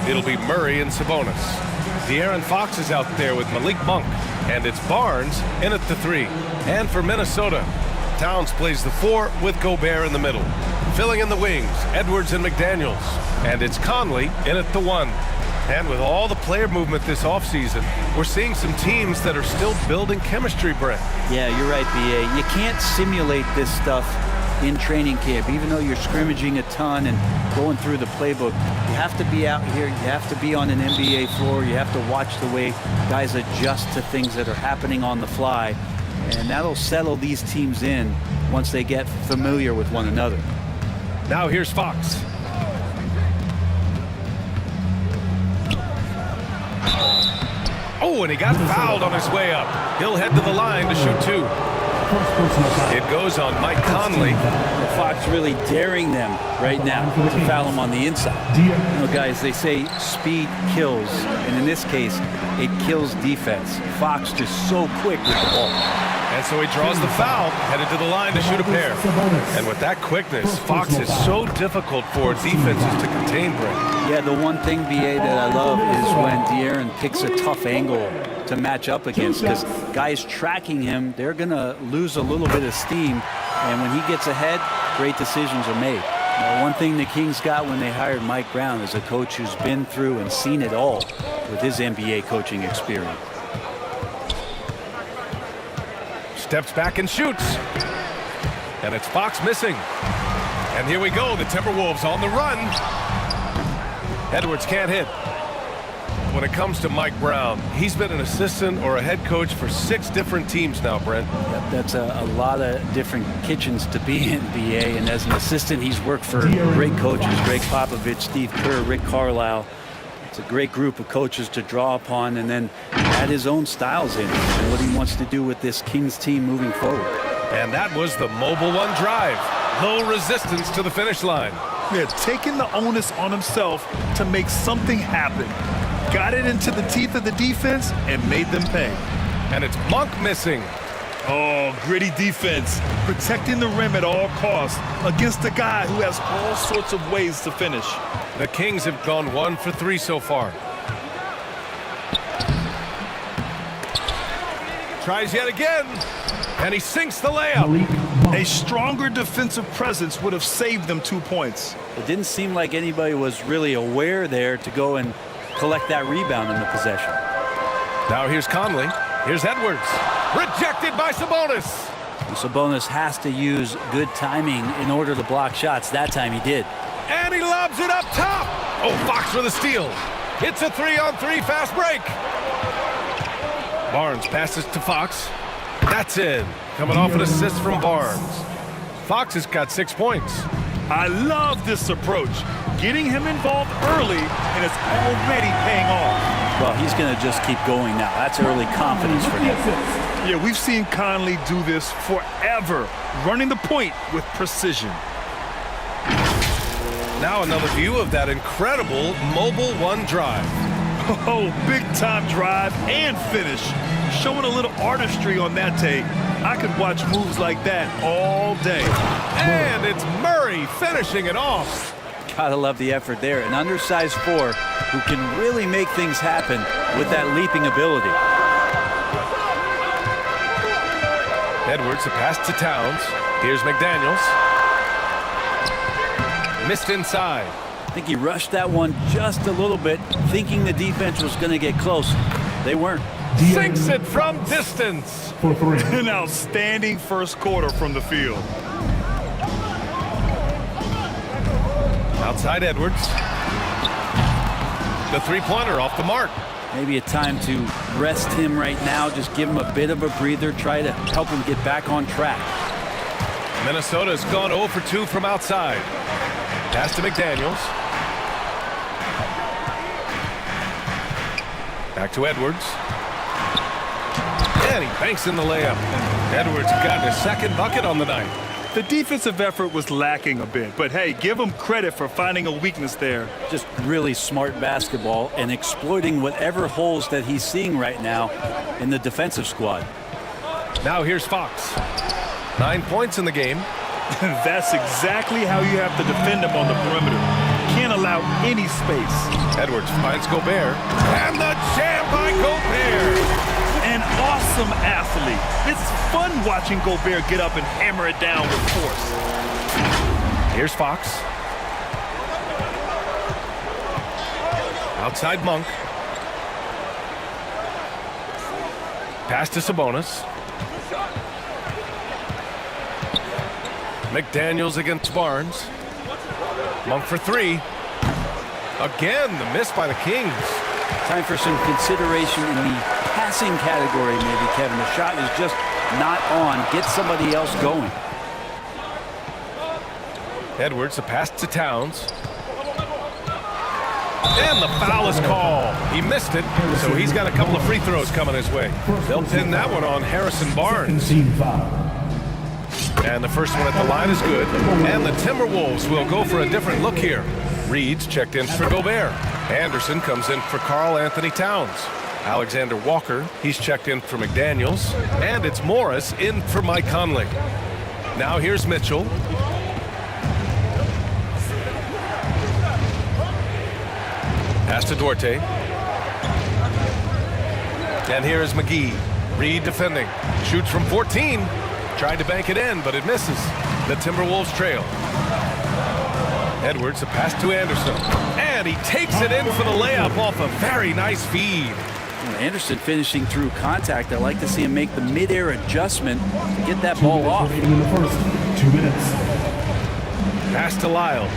It'll be Murray and Sabonis. De'Aaron Fox is out there with Malik Monk, and it's Barnes in at the 3. And for Minnesota, Towns plays the 4 with Gobert in the middle. Filling in the wings, Edwards and McDaniels. And it's Conley in at the 1. And with all the player movement this offseason, we're seeing some teams that are still building chemistry, Brent. Yeah, you're right, B.A. You can't simulate this stuff in training camp, even though you're scrimmaging a ton and going through the playbook. You have to be out here, you have to be on an NBA floor, you have to watch the way guys adjust to things that are happening on the fly, and that'll settle these teams in once they get familiar with one another. Now here's Fox. Oh, and he got fouled on his way up. He'll head to the line to shoot 2. It goes on Mike Conley. Fox really daring them right now to foul him on the inside. You know, guys, they say speed kills, and in this case, it kills defense. Fox just so quick with the ball. And so he draws the foul, headed to the line to shoot a pair. And with that quickness, Fox is so difficult for defenses to contain, Brent. Yeah, the one thing, B.A., that I love is when De'Aaron picks a tough angle to match up against, because guys tracking him, they're going to lose a little bit of steam, and when he gets ahead, great decisions are made. Now, one thing the Kings got when they hired Mike Brown is a coach who's been through and seen it all with his NBA coaching experience. Steps back and shoots. And it's Fox missing. And here we go, the Timberwolves on the run. Edwards can't hit. When it comes to Mike Brown, he's been an assistant or a head coach for 6 different teams now, Brent. Yep, that's a lot of different kitchens to be in, B.A. And as an assistant, he's worked for great coaches, Greg Popovich, Steve Kerr, Rick Carlisle. It's a great group of coaches to draw upon, and then add his own styles in and what he wants to do with this Kings team moving forward. And that was the mobile 1 drive. Low resistance to the finish line. Yeah, taking the onus on himself to make something happen. Got it into the teeth of the defense and made them pay. And it's Monk missing. Oh, gritty defense. Protecting the rim at all costs against a guy who has all sorts of ways to finish. The Kings have gone 1 for 3 so far. Tries yet again, and he sinks the layup. A stronger defensive presence would have saved them 2 points. It didn't seem like anybody was really aware there to go and collect that rebound in the possession. Now here's Conley. Here's Edwards. Rejected by Sabonis. And Sabonis has to use good timing in order to block shots. That time he did. And he lobs it up top. Oh, Fox with a steal. It's a 3-on-3 fast break. Barnes passes to Fox. That's in. Coming off an assist from Barnes. Fox has got 6 points. I love this approach. Getting him involved early, and it's already paying off. Well, he's going to just keep going now. That's early confidence for him. Yeah, we've seen Conley do this forever, running the point with precision. Now another view of that incredible mobile 1 drive. Oh, big-time drive and finish. Showing a little artistry on that tape. I could watch moves like that all day. And it's Murray finishing it off. Gotta love the effort there. An undersized 4 who can really make things happen with that leaping ability. Edwards, a pass to Towns. Here's McDaniels. Missed inside. I think he rushed that one just a little bit, thinking the defense was going to get close. They weren't. Sinks it from distance. An outstanding first quarter from the field. Outside Edwards. The 3-pointer off the mark. Maybe a time to rest him right now, just give him a bit of a breather, try to help him get back on track. Minnesota's gone 0 for 2 from outside. Pass to McDaniels. Back to Edwards. And he banks in the layup. Edwards got his second bucket on the night. The defensive effort was lacking a bit, but hey, give him credit for finding a weakness there. Just really smart basketball and exploiting whatever holes that he's seeing right now in the defensive squad. Now here's Fox. 9 points in the game. That's exactly how you have to defend him on the perimeter. Can't allow any space. Edwards finds Gobert. And the jam by Gobert. An awesome athlete. It's fun watching Gobert get up and hammer it down with force. Here's Fox. Outside Monk. Pass to Sabonis. McDaniels against Barnes. Monk for three. Again, the miss by the Kings. Time for some consideration in the passing category, maybe, Kevin. The shot is just not on. Get somebody else going. Edwards, the pass to Towns. And the foul is called. He missed it, so he's got a couple of free throws coming his way. They'll pin that one on Harrison Barnes. And the first one at the line is good. And the Timberwolves will go for a different look here. Reed's checked in for Gobert. Anderson comes in for Karl Anthony Towns. Alexander Walker, he's checked in for McDaniels. And it's Morris in for Mike Conley. Now here's Mitchell. Pass to Duarte. And here is McGee. Reed defending. Shoots from 14. Tried to bank it in, but it misses. The Timberwolves trail. Edwards, a pass to Anderson. And he takes it in for the layup off a very nice feed. Anderson finishing through contact. I like to see him make the mid-air adjustment to get that ball off. In the first 2 minutes. Pass to Lyles.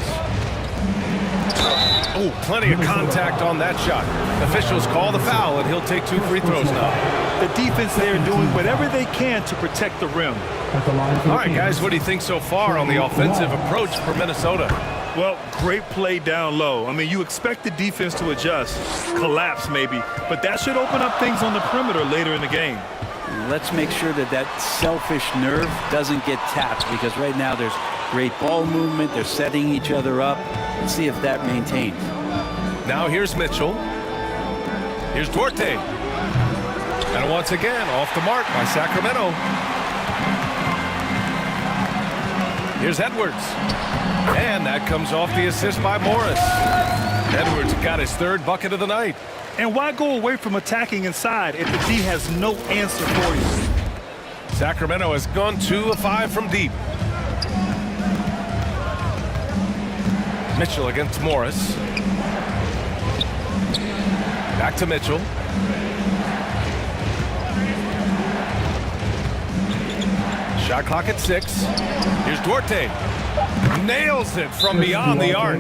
Oh, plenty of contact on that shot. Officials call the foul, and he'll take 2 free throws now. The defense there doing whatever they can to protect the rim. All right, guys, what do you think so far on the offensive approach for Minnesota? Well, great play down low. I mean, you expect the defense to adjust, collapse maybe, but that should open up things on the perimeter later in the game. Let's make sure that that selfish nerve doesn't get tapped, because right now there's great ball movement. They're setting each other up. Let's see if that maintains. Now here's Mitchell. Here's Duarte. And once again, off the mark by Sacramento. Here's Edwards. And that comes off the assist by Morris. Edwards got his 3rd bucket of the night. And why go away from attacking inside if the D has no answer for you? Sacramento has gone 2 of 5 from deep. Mitchell against Morris. Back to Mitchell. Shot clock at 6. Here's Duarte. Nails it from beyond the arc.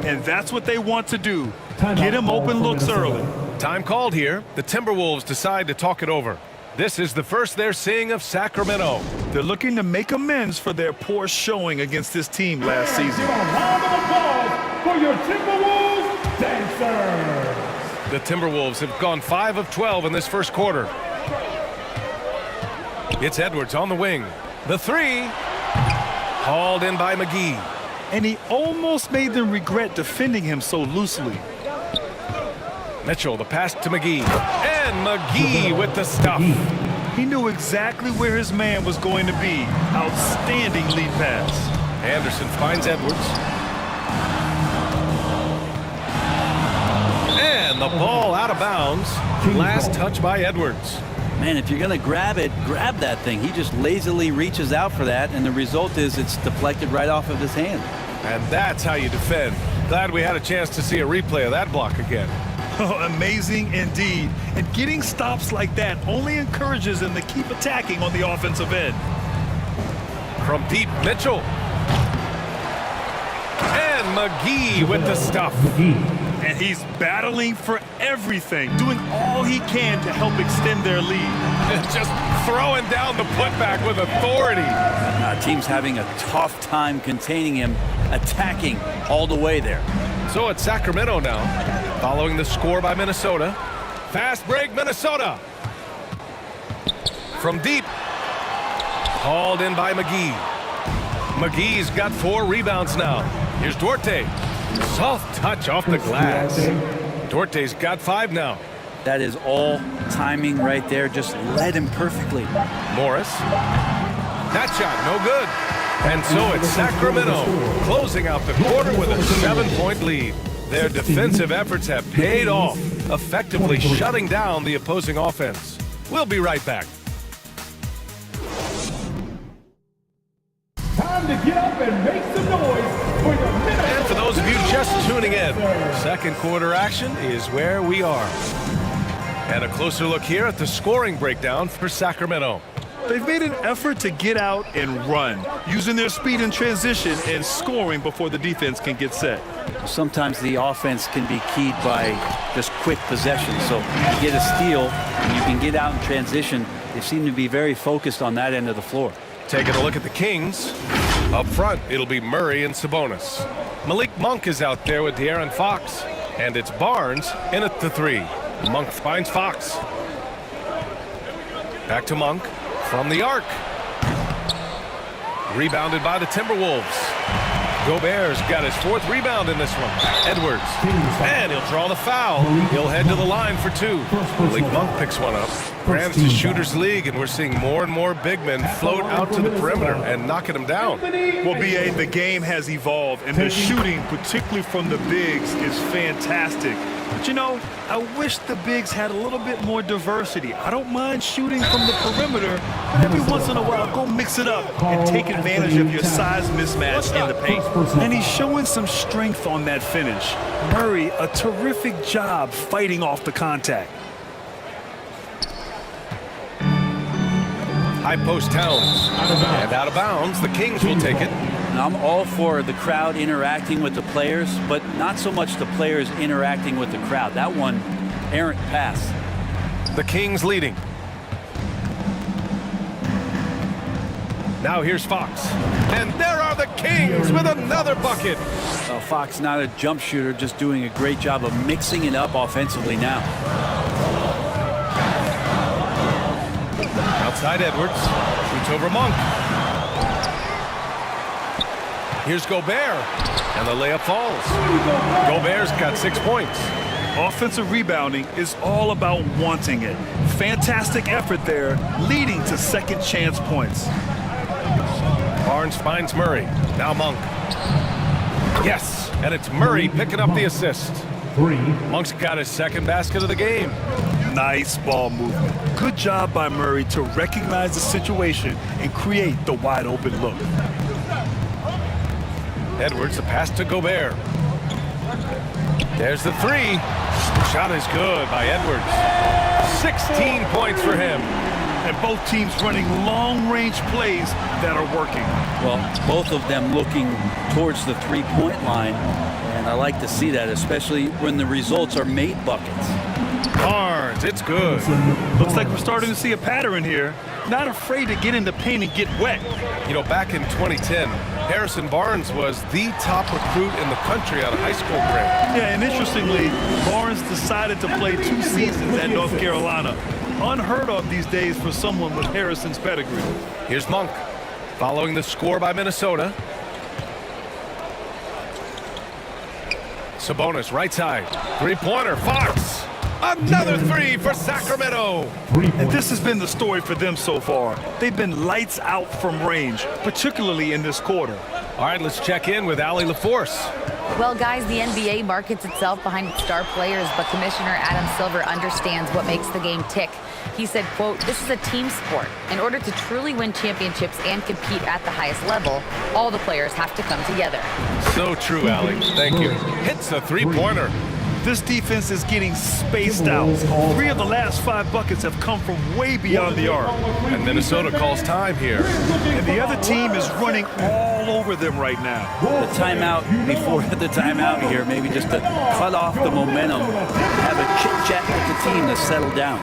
And that's what they want to do. Get him open looks early. Time called here. The Timberwolves decide to talk it over. This is the first they're seeing of Sacramento. They're looking to make amends for their poor showing against this team last season. A round of applause for your Timberwolves dancers. The Timberwolves have gone 5 of 12 in this first quarter. It's Edwards on the wing. The 3. Hauled in by McGee. And he almost made them regret defending him so loosely. Mitchell, the pass to McGee. And McGee with the stuff. He knew exactly where his man was going to be. Outstanding lead pass. Anderson finds Edwards. And the ball out of bounds. Last touch by Edwards. Man, if you're going to grab it, grab that thing. He just lazily reaches out for that, and the result is it's deflected right off of his hand. And that's how you defend. Glad we had a chance to see a replay of that block again. Oh, amazing indeed. And getting stops like that only encourages them to keep attacking on the offensive end. From deep, Mitchell. And McGee with the stuff. And he's battling for everything, doing all he can to help extend their lead. Just throwing down the putback with authority. Team's having a tough time containing him, attacking all the way there. So it's Sacramento now, following the score by Minnesota. Fast break, Minnesota. From deep. Hauled in by McGee. McGee's got 4 rebounds now. Here's Duarte. Soft touch off the glass. Duarte's got 5 now. That is all timing right there. Just led him perfectly. Morris. That shot, no good. And so it's Sacramento closing out the quarter with a 7-point lead. Their defensive efforts have paid off, effectively shutting down the opposing offense. We'll be right back. Time to get up and make some noise for your minute. And for those of you just tuning in, second quarter action is where we are. And a closer look here at the scoring breakdown for Sacramento. They've made an effort to get out and run, using their speed in transition and scoring before the defense can get set. Sometimes the offense can be keyed by just quick possession. So you get a steal, and you can get out in transition. They seem to be very focused on that end of the floor. Taking a look at the Kings. Up front, it'll be Murray and Sabonis. Malik Monk is out there with De'Aaron Fox. And it's Barnes in at the 3. Monk finds Fox. Back to Monk from the arc. Rebounded by the Timberwolves. Gobert's got his 4th rebound in this one. Edwards. And he'll draw the foul. He'll head to the line for 2. Malik Monk picks one up. Grants to shooters league, and we're seeing more and more big men float out to the perimeter and knocking them down. Well, B.A., the game has evolved, and the shooting, particularly from the bigs, is fantastic. But, you know, I wish the bigs had a little bit more diversity. I don't mind shooting from the perimeter, but every once in a while, go mix it up and take advantage of your size mismatch in the paint. And he's showing some strength on that finish. Murray, a terrific job fighting off the contact. High post Towns. And out of bounds, the Kings will take it. Now, I'm all for the crowd interacting with the players, but not so much the players interacting with the crowd. That one, errant pass. The Kings leading. Now here's Fox. And there are the Kings with another bucket. Fox, not a jump shooter, just doing a great job of mixing it up offensively now. Outside Edwards. Shoots over Monk. Here's Gobert. And the layup falls. Gobert's got 6 points. Offensive rebounding is all about wanting it. Fantastic effort there, leading to second chance points. Barnes finds Murray. Now Monk. Yes, and it's Murray picking up the assist. Monk's got his 2nd basket of the game. Nice ball movement. Good job by Murray to recognize the situation and create the wide open look. Edwards, the pass to Gobert. There's the 3. Shot is good by Edwards. 16 points for him. And both teams running long-range plays that are working. Well, both of them looking towards the 3-point line, and I like to see that, especially when the results are made buckets. Barnes, it's good. Looks like we're starting to see a pattern here. Not afraid to get in the paint and get wet. You know, back in 2010, Harrison Barnes was the top recruit in the country out of high school grade. Yeah, and interestingly, Barnes decided to play 2 seasons at North Carolina. Unheard of these days for someone with Harrison's pedigree. Here's Monk, following the score by Minnesota. Sabonis, right side. 3-pointer, Fox. Another 3 for Sacramento. And this has been the story for them so far. They've been lights out from range, particularly in this quarter. All right, let's check in with Allie LaForce. Well, guys, the NBA markets itself behind its star players, but Commissioner Adam Silver understands what makes the game tick. He said, quote, "This is a team sport. In order to truly win championships and compete at the highest level, all the players have to come together." So true, Allie. Thank you. Hits a 3-pointer. This defense is getting spaced out. 3 of the last 5 buckets have come from way beyond the arc. And Minnesota calls time here. And the other team is running all over them right now. The timeout before the timeout here, maybe just to cut off the momentum, have a chit-chat with the team to settle down.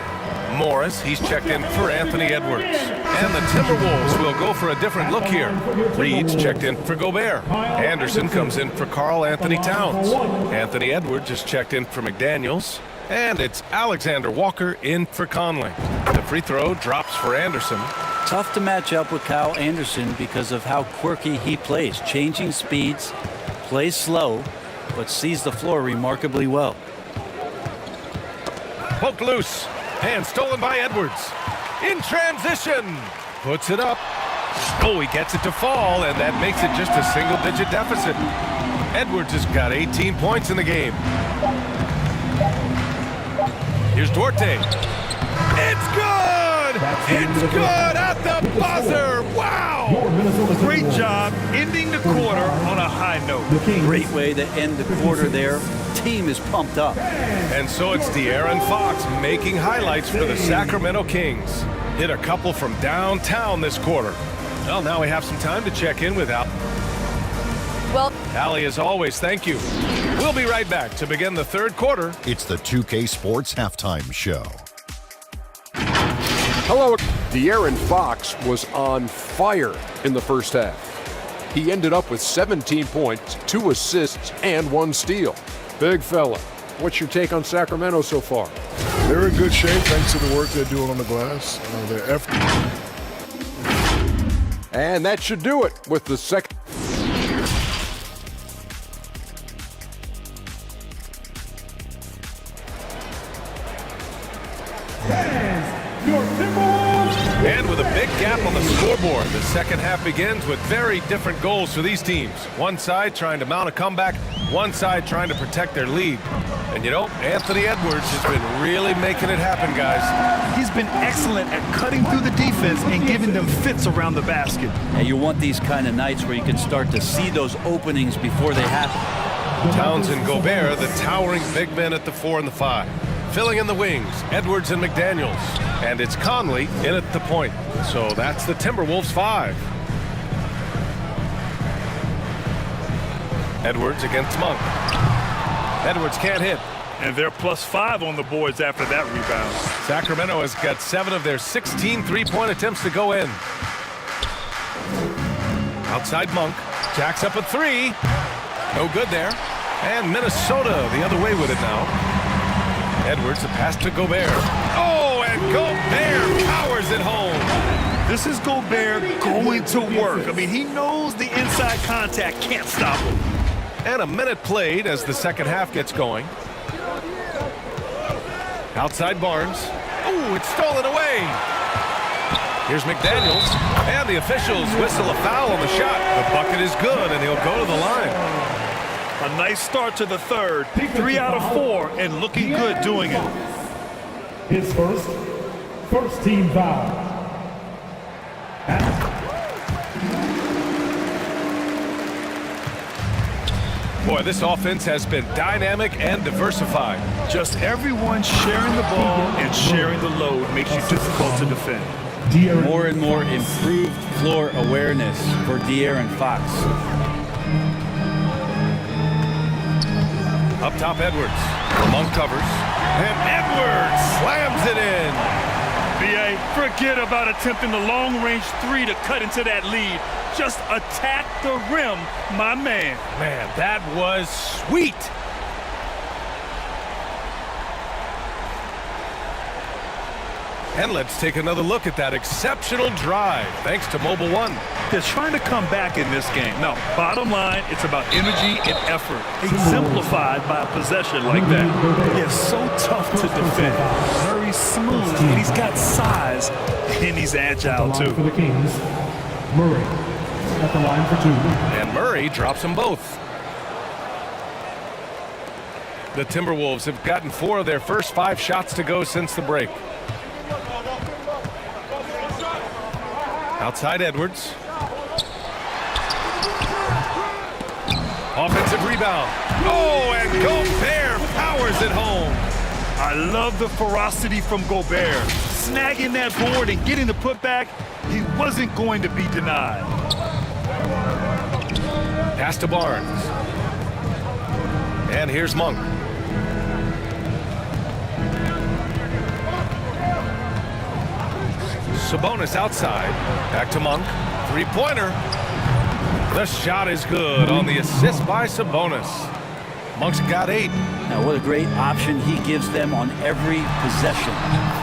Morris, he's checked in for Anthony Edwards. And the Timberwolves will go for a different look here. Reed's checked in for Gobert. Anderson comes in for Karl Anthony Towns. Anthony Edwards is checked in for McDaniels. And it's Alexander Walker in for Conley. The free throw drops for Anderson. Tough to match up with Kyle Anderson because of how quirky he plays. Changing speeds, plays slow, but sees the floor remarkably well. Poked loose. And stolen by Edwards. In transition. Puts it up. Oh, he gets it to fall, and that makes it just a single-digit deficit. Edwards has got 18 points in the game. Here's Duarte. It's good! It's good at the buzzer! Wow! Great job ending the quarter on a high note. Great way to end the quarter there. Team is pumped up. And so it's De'Aaron Fox making highlights for the Sacramento Kings. Hit a couple from downtown this quarter. Well, now we have some time to check in with Al. Well, Allie, as always, thank you. We'll be right back to begin the third quarter. It's the 2K Sports Halftime Show. Hello. De'Aaron Fox was on fire in the first half. He ended up with 17 points, 2 assists, and 1 steal. Big fella, what's your take on Sacramento so far? They're in good shape thanks to the work they're doing on the glass. Their effort. And that should do it with the second. Your Timberwolves. And with a big gap on the scoreboard, the second half begins with very different goals for these teams. One side trying to mount a comeback, one side trying to protect their lead. And you know, Anthony Edwards has been really making it happen, guys. He's been excellent at cutting through the defense and giving them fits around the basket. And you want these kind of nights where you can start to see those openings before they happen. Towns and Gobert, the towering big men at the 4 and the 5. Filling in the wings, Edwards and McDaniels. And it's Conley in at the point. So that's the Timberwolves 5. Edwards against Monk. Edwards can't hit. And they're +5 on the boards after that rebound. Sacramento has got 7 of their 16 three-point attempts to go in. Outside Monk. Jacks up a 3. No good there. And Minnesota the other way with it now. Edwards, the pass to Gobert. Oh, and Gobert powers it home. This is Gobert going to work. I mean, he knows the inside contact can't stop him. And a minute played as the second half gets going. Outside Barnes. Oh, it's stolen away. Here's McDaniels. And the officials whistle a foul on the shot. The bucket is good, and he'll go to the line. A nice start to the third. 3 out of 4 and looking good doing it. His first team foul. Boy, this offense has been dynamic and diversified. Just everyone sharing the ball and sharing the load makes you difficult to defend. More and more improved floor awareness for De'Aaron Fox. Up top, Edwards. Monk covers. And Edwards slams it in. B.A., forget about attempting the long-range 3 to cut into that lead. Just attack the rim, my man. Man, that was sweet. And let's take another look at that exceptional drive, thanks to Mobile One. They're trying to come back in this game. Now, bottom line, it's about energy and effort, exemplified by a possession like that. It's so tough to defend. Very smooth, and he's got size, and he's agile, too. For the Kings, Murray at the line for 2. And Murray drops them both. The Timberwolves have gotten 4 of their first 5 shots to go since the break. Outside Edwards. Offensive rebound. Oh, and Gobert powers it home. I love the ferocity from Gobert. Snagging that board and getting the putback, he wasn't going to be denied. Pass to Barnes. And here's Monk. Sabonis outside. Back to Monk. Three-pointer. The shot is good on the assist by Sabonis. Monk's got 8. Now, what a great option he gives them on every possession.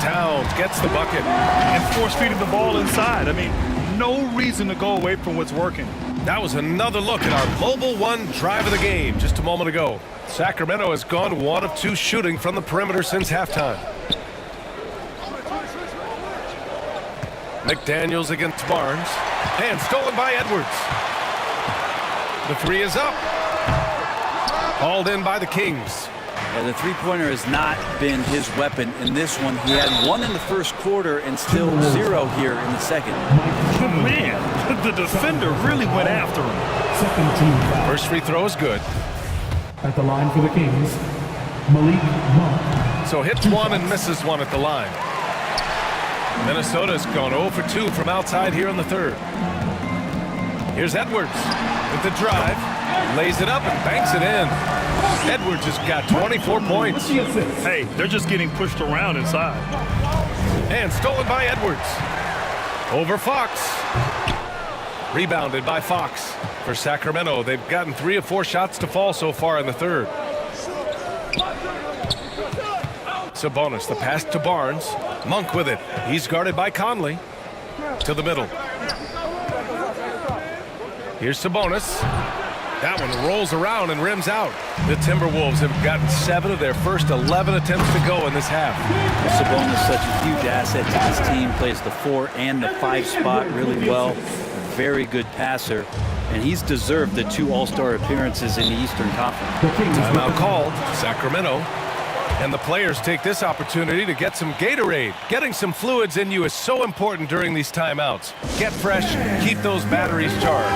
Towns gets the bucket. And force feeding the ball inside. I mean, no reason to go away from what's working. That was another look at our Mobile One drive of the game just a moment ago. Sacramento has gone 1 of 2 shooting from the perimeter since halftime. McDaniels against Barnes. And stolen by Edwards. The 3 is up. Hauled in by the Kings. Yeah, the three-pointer has not been his weapon in this one. He had 1 in the first quarter and still 0 here in the second. Man, the defender really went after him. Second team foul. First free throw is good. At the line for the Kings, Malik Monk. So hits 1 and misses 1 at the line. Minnesota's gone 0 for 2 from outside here in the third. Here's Edwards with the drive. Lays it up and banks it in. Edwards has got 24 points. Hey, they're just getting pushed around inside. And stolen by Edwards. Over Fox. Rebounded by Fox. For Sacramento, they've gotten 3 of 4 shots to fall so far in the third. Sabonis, the pass to Barnes. Monk with it. He's guarded by Conley. To the middle. Here's Sabonis. That one rolls around and rims out. The Timberwolves have gotten 7 of their first 11 attempts to go in this half. Sabonis is such a huge asset to this team. Plays the 4 and the 5 spot really well. Very good passer. And he's deserved the 2 All-Star appearances in the Eastern Conference. Timeout called. Sacramento. And the players take this opportunity to get some Gatorade. Getting some fluids in you is so important during these timeouts. Get fresh, keep those batteries charged.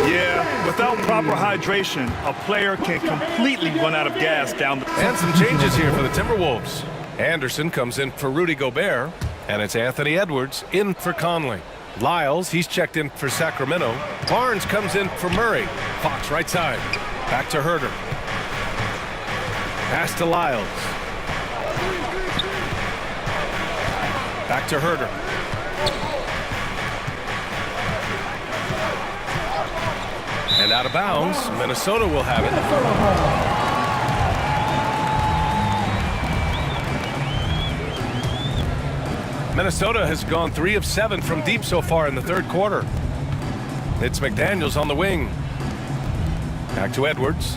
Yeah, without proper hydration, a player can completely run out of gas down the... And some changes here for the Timberwolves. Anderson comes in for Rudy Gobert, and it's Anthony Edwards in for Conley. Lyles, he's checked in for Sacramento. Barnes comes in for Murray. Fox right side. Back to Herter. Pass to Lyles. Back to Herter. And out of bounds, Minnesota will have it. Minnesota has gone 3 of 7 from deep so far in the third quarter. It's McDaniels on the wing. Back to Edwards.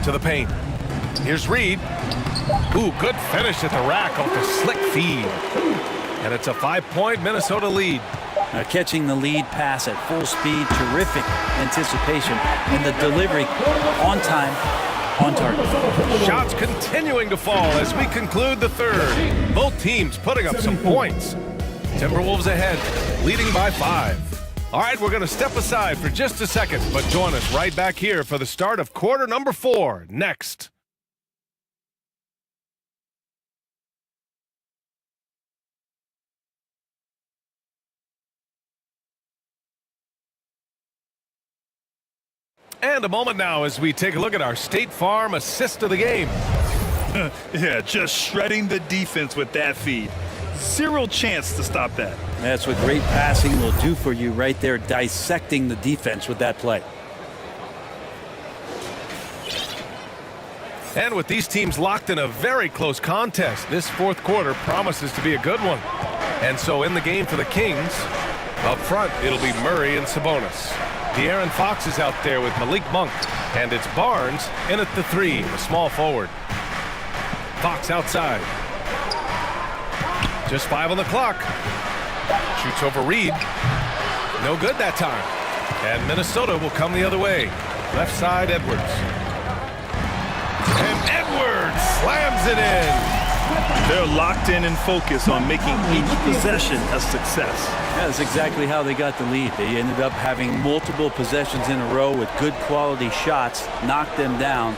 To the paint. Here's Reed. Ooh, good finish at the rack off the slick feed. And it's a 5-point Minnesota lead. Catching the lead pass at full speed, terrific anticipation, and the delivery on time, on target. Shots continuing to fall as we conclude the third. Both teams putting up some points. Timberwolves ahead, leading by 5. All right, we're going to step aside for just a second, but join us right back here for the start of quarter number 4 next. And a moment now as we take a look at our State Farm assist of the game. Yeah, just shredding the defense with that feed. 0 chance to stop that. That's what great passing will do for you right there, dissecting the defense with that play. And with these teams locked in a very close contest, this fourth quarter promises to be a good one. And so in the game for the Kings, up front, it'll be Murray and Sabonis. De'Aaron Fox is out there with Malik Monk, and it's Barnes in at the 3, a small forward. Fox outside. Just 5 on the clock. Shoots over Reed. No good that time. And Minnesota will come the other way. Left side, Edwards. And Edwards slams it in. They're locked in and focused on making each possession a success. That's exactly how they got the lead. They ended up having multiple possessions in a row with good quality shots, knocked them down,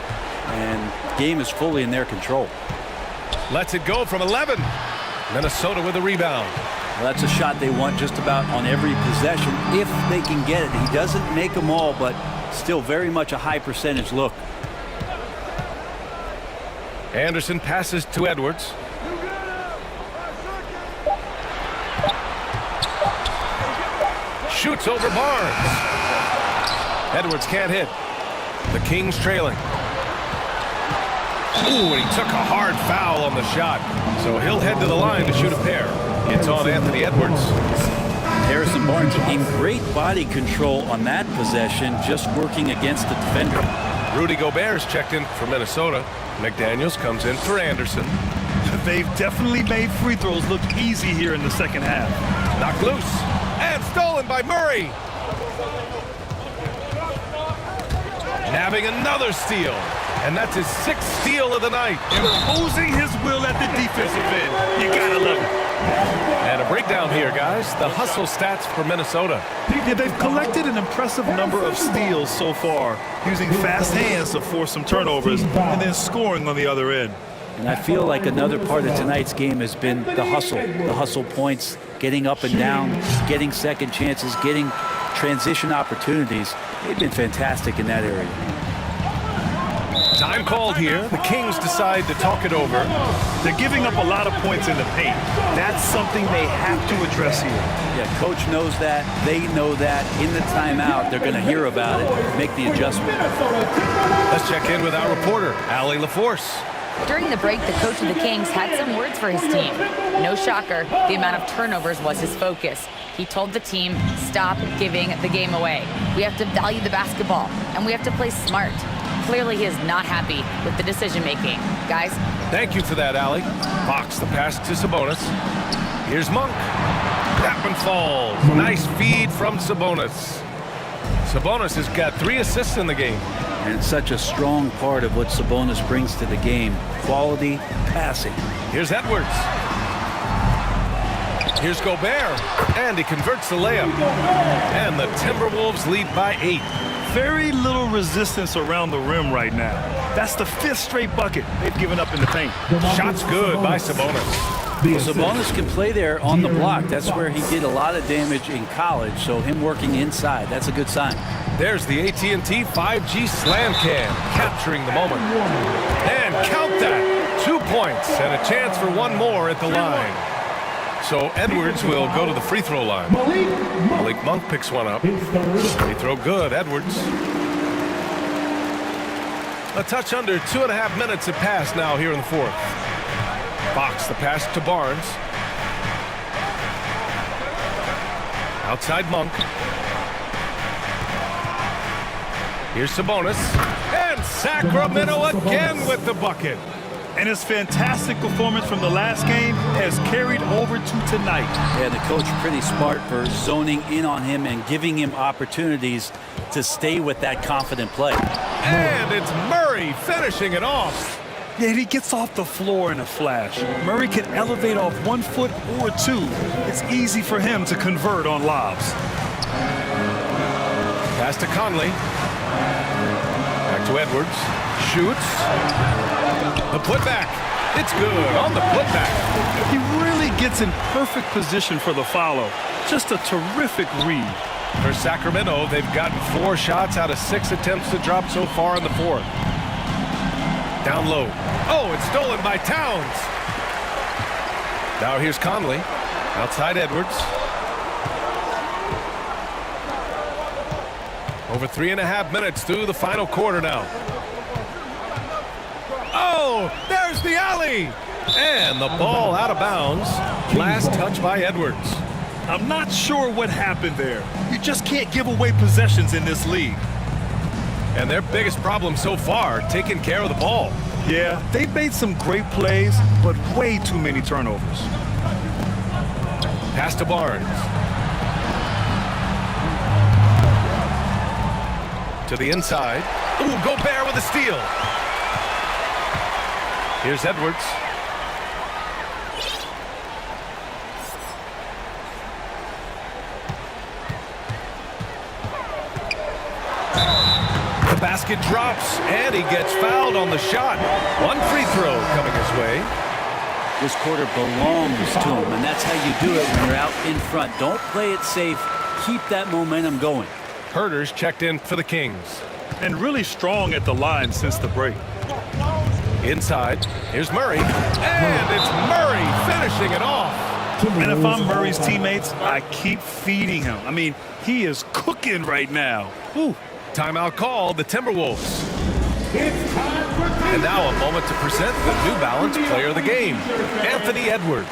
and the game is fully in their control. Lets it go from 11. Minnesota with a rebound. Well, that's a shot they want just about on every possession if they can get it. He doesn't make them all, but still very much a high percentage look. Anderson passes to Edwards. Shoots over Barnes. Edwards can't hit. The Kings trailing. Ooh, and he took a hard foul on the shot. So he'll head to the line to shoot a pair. It's on Anthony Edwards. Harrison Barnes gained great body control on that possession, just working against the defender. Rudy Gobert's checked in for Minnesota. McDaniels comes in for Anderson. They've definitely made free throws look easy here in the second half. Knocked loose and stolen by Murray. Nabbing another steal, and that's his 6th steal of the night. Imposing his will at the defensive end. You gotta love it. And a breakdown here, guys. The hustle stats for Minnesota. Yeah, they've collected an impressive number of steals so far, using fast hands to force some turnovers and then scoring on the other end. And I feel like another part of tonight's game has been the hustle points, getting up and down, getting second chances, getting transition opportunities. They've been fantastic in that area. Time called here. The Kings decide to talk it over. They're giving up a lot of points in the paint. That's something they have to address here. Yeah, coach knows that. They know that. In the timeout, they're going to hear about it, make the adjustment. Let's check in with our reporter, Allie LaForce. During the break, the coach of the Kings had some words for his team. No shocker, the amount of turnovers was his focus. He told the team, stop giving the game away. We have to value the basketball, and we have to play smart. Clearly, he is not happy with the decision-making. Guys? Thank you for that, Allie. Fox, the pass to Sabonis. Here's Monk. That one falls. Nice feed from Sabonis. Sabonis has got 3 assists in the game. And it's such a strong part of what Sabonis brings to the game. Quality passing. Here's Edwards. Here's Gobert. And he converts the layup. And the Timberwolves lead by 8. Very little resistance around the rim right now. That's the 5th straight bucket they've given up in the paint. Shot's good by Sabonis. Well, Sabonis can play there on the block. That's where he did a lot of damage in college. So him working inside, that's a good sign. There's the AT&T 5G slam cam, capturing the moment. And count that. 2 points and a chance for one more at the line. So Edwards will go to the free throw line. Malik Monk picks one up. Free throw good, Edwards. A touch under 2.5 minutes have passed now here in the 4th. Fox, the pass to Barnes. Outside Monk. Here's Sabonis. And Sacramento again with the bucket. And his fantastic performance from the last game has carried over to tonight. Yeah, the coach pretty smart for zoning in on him and giving him opportunities to stay with that confident play. And it's Murray finishing it off. Yeah, he gets off the floor in a flash. Murray can elevate off 1 foot or 2. It's easy for him to convert on lobs. Pass to Conley. Back to Edwards. Shoots. The putback. It's good on the putback. He really gets in perfect position for the follow. Just a terrific read. For Sacramento, they've gotten 4 shots out of 6 attempts to drop so far in the 4th. Down low. Oh, it's stolen by Towns. Now here's Conley. Outside Edwards. Over 3.5 minutes through the final quarter now. Oh, there's the alley. And the ball out of bounds. Last touch by Edwards. I'm not sure what happened there. You just can't give away possessions in this league. And their biggest problem so far, taking care of the ball. Yeah, they've made some great plays, but way too many turnovers. Pass to Barnes. To the inside. Ooh, Gobert with a steal. Here's Edwards. The basket drops, and he gets fouled on the shot. 1 free throw coming his way. This quarter belongs to him, and that's how you do it when you're out in front. Don't play it safe. Keep that momentum going. Herter's checked in for the Kings. And really strong at the line since the break. Inside, here's Murray. And it's Murray finishing it off. And if I'm Murray's teammates, I keep feeding him. I mean, he is cooking right now. Ooh. Timeout call, the Timberwolves. And now a moment to present the New Balance Player of the Game, Anthony Edwards.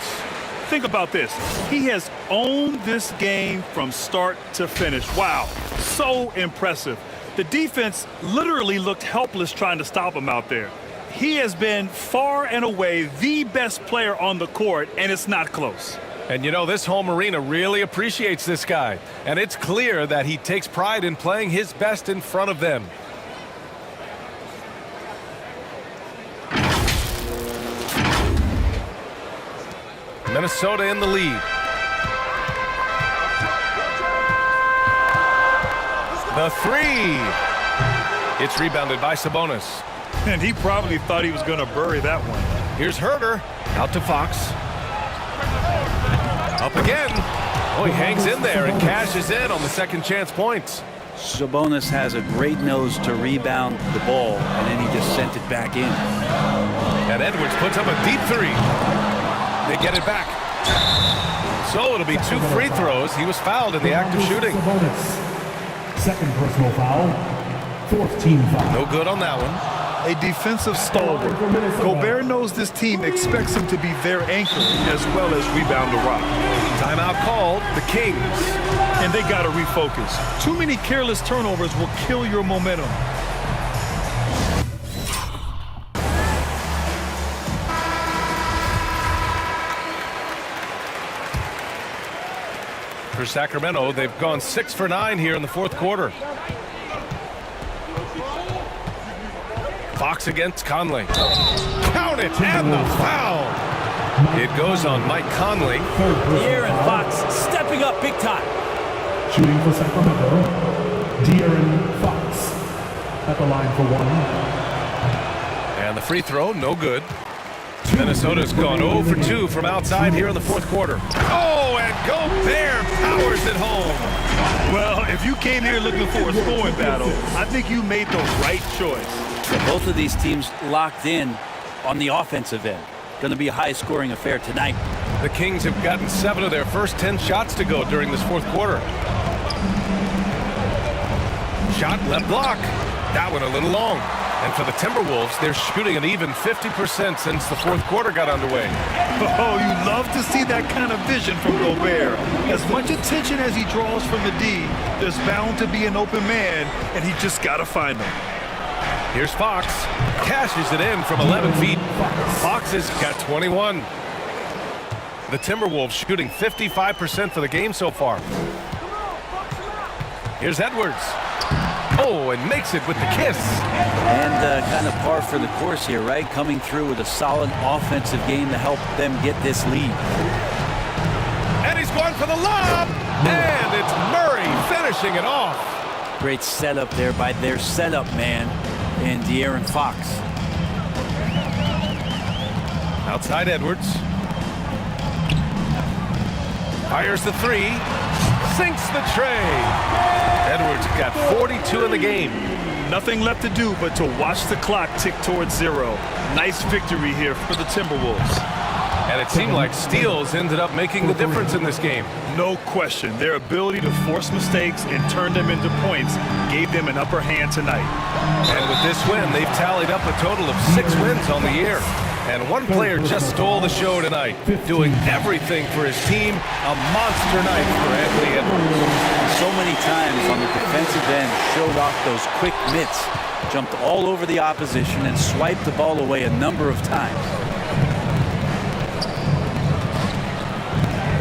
Think about this. He has owned this game from start to finish. Wow, so impressive. The defense literally looked helpless trying to stop him out there. He has been far and away the best player on the court, and it's not close. And you know, this home arena really appreciates this guy. And it's clear that he takes pride in playing his best in front of them. Minnesota in the lead. The three. It's rebounded by Sabonis. And he probably thought he was going to bury that one. Here's Herter. Out to Fox. Up again. Oh, he hangs in there and cashes in on the second chance points. Sabonis has a great nose to rebound the ball, and then he just sent it back in. And Edwards puts up a deep three. They get it back. So it'll be 2 free throws. He was fouled in the act of shooting. Second personal foul. Fourth team foul. No good on that one. A defensive stalwart. Gobert knows this team expects him to be their anchor as well as rebound the rock. Timeout called, the Kings. And they got to refocus. Too many careless turnovers will kill your momentum. For Sacramento, they've gone 6 for 9 here in the fourth quarter. Fox against Conley. Count it, and the foul. It goes on Mike Conley. De'Aaron Fox stepping up big time. Shooting for Sacramento, De'Aaron Fox at the line for one. And the free throw, no good. Minnesota's gone 0 for 2 from outside here in the fourth quarter. Oh, and Gobert powers it home. Well, if you came here looking for a scoring battle, I think you made the right choice. So both of these teams locked in on the offensive end. Going to be a high-scoring affair tonight. The Kings have gotten 7 of their first 10 shots to go during this fourth quarter. Shot left block. That one a little long. And for the Timberwolves, they're shooting an even 50% since the fourth quarter got underway. Oh, you love to see that kind of vision from Gobert. As much attention as he draws from the D, there's bound to be an open man, and he just got to find him. Here's Fox. Cashes it in from 11 feet. Fox has got 21. The Timberwolves shooting 55% for the game so far. Here's Edwards. Oh, and makes it with the kiss. And kind of par for the course here, right? Coming through with a solid offensive game to help them get this lead. And he's going for the lob. And it's Murray finishing it off. Great setup there by their setup man and De'Aaron Fox. Outside Edwards. Fires the three. Sinks the tray. Edwards got 42 in the game. Nothing left to do but to watch the clock tick towards 0. Nice victory here for the Timberwolves. And it seemed like steals ended up making the difference in this game. No question. Their ability to force mistakes and turn them into points gave them an upper hand tonight. And with this win, they've tallied up a total of 6 wins on the year. And one player just stole the show tonight, doing everything for his team. A monster night for Anthony Edwards. So many times on the defensive end, showed off those quick mitts, jumped all over the opposition and swiped the ball away a number of times.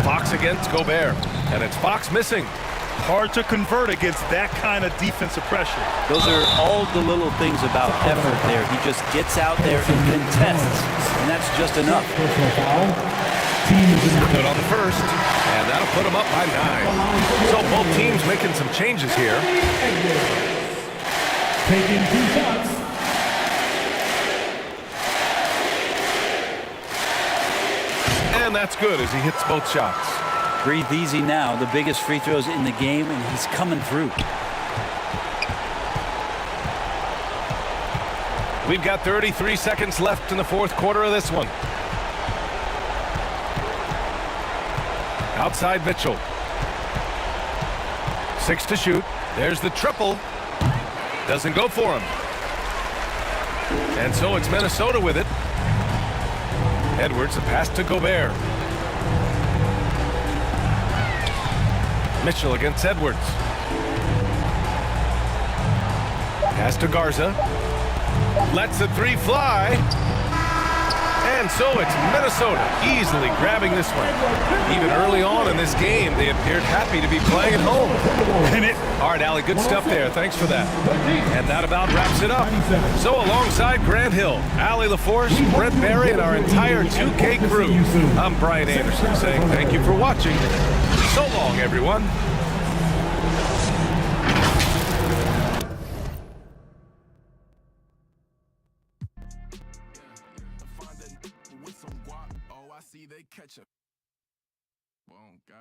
Fox against Gobert, and it's Fox missing. Hard to convert against that kind of defensive pressure. Those are all the little things about effort there. He just gets out there and contests, and that's just enough. Good on the first, and that'll put him up by 9. So both teams making some changes here. Taking 2 shots. And that's good as he hits both shots. Breathe easy now. The biggest free throws in the game, and he's coming through. We've got 33 seconds left in the fourth quarter of this one. Outside Mitchell. 6 to shoot. There's the triple. Doesn't go for him. And so it's Minnesota with it. Edwards, a pass to Gobert. Mitchell against Edwards. Pass to Garza. Lets the three fly. And so it's Minnesota easily grabbing this one. Even early on in this game, they appeared happy to be playing at home. All right, Allie, good stuff there. Thanks for that. And that about wraps it up. So alongside Grant Hill, Allie LaForce, Brett Barry, and our entire 2K crew, I'm Brian Anderson saying thank you for watching. So long, everyone.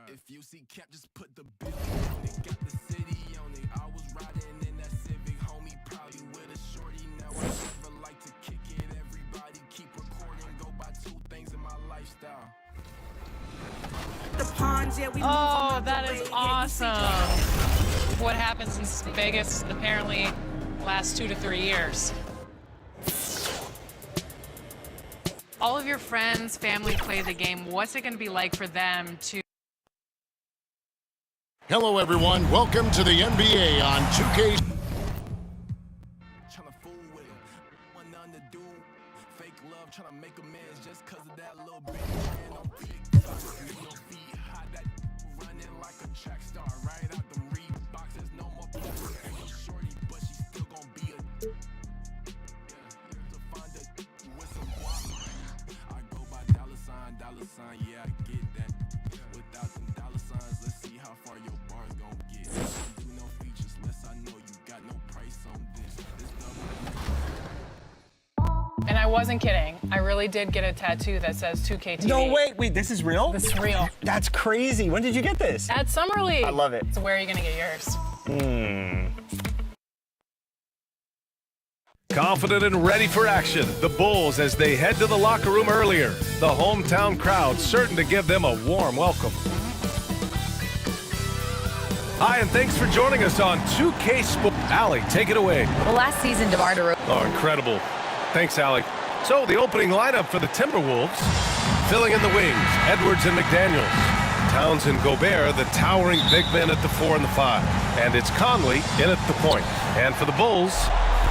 If you see Cap, just put the bill on it. Got the city on it. I was riding in that Civic, homie, probably with a shorty. Now I never like to kick it. Everybody keep recording. Go by 2 things in my lifestyle. Oh, that is awesome. What happens in Vegas apparently lasts 2 to 3 years. All of your friends, family play the game. What's it going to be like for them to... Hello, everyone. Welcome to the NBA on 2K. Tryna fool with him. One none to do. Fake love, tryna make amends just cause of that little bit. And on TikTok, your feet hot, that running like a track star. Right out them Reeboks, there's no more pressure. Ain't no shorty, but she still gon' be a... To find a with some guap. I go by dollar sign, yeah, I get that. Without them dollar signs, let's see how far your bars gon' get. Don't do no features unless I know you got no price on this. And I wasn't kidding. I really did get a tattoo that says 2K TV. No, wait, this is real? This is real. That's crazy. When did you get this? At Summer League. I love it. So where are you gonna get yours? Confident and ready for action, the Bulls as they head to the locker room earlier. The hometown crowd certain to give them a warm welcome. Hi, and thanks for joining us on 2K Sports. Allie, take it away. Well, last season, DeMar DeRozan... Oh, incredible. Thanks, Allie. So, the opening lineup for the Timberwolves, filling in the wings, Edwards and McDaniels. Towns and Gobert, the towering big men at the 4 and the 5. And it's Conley in at the point. And for the Bulls,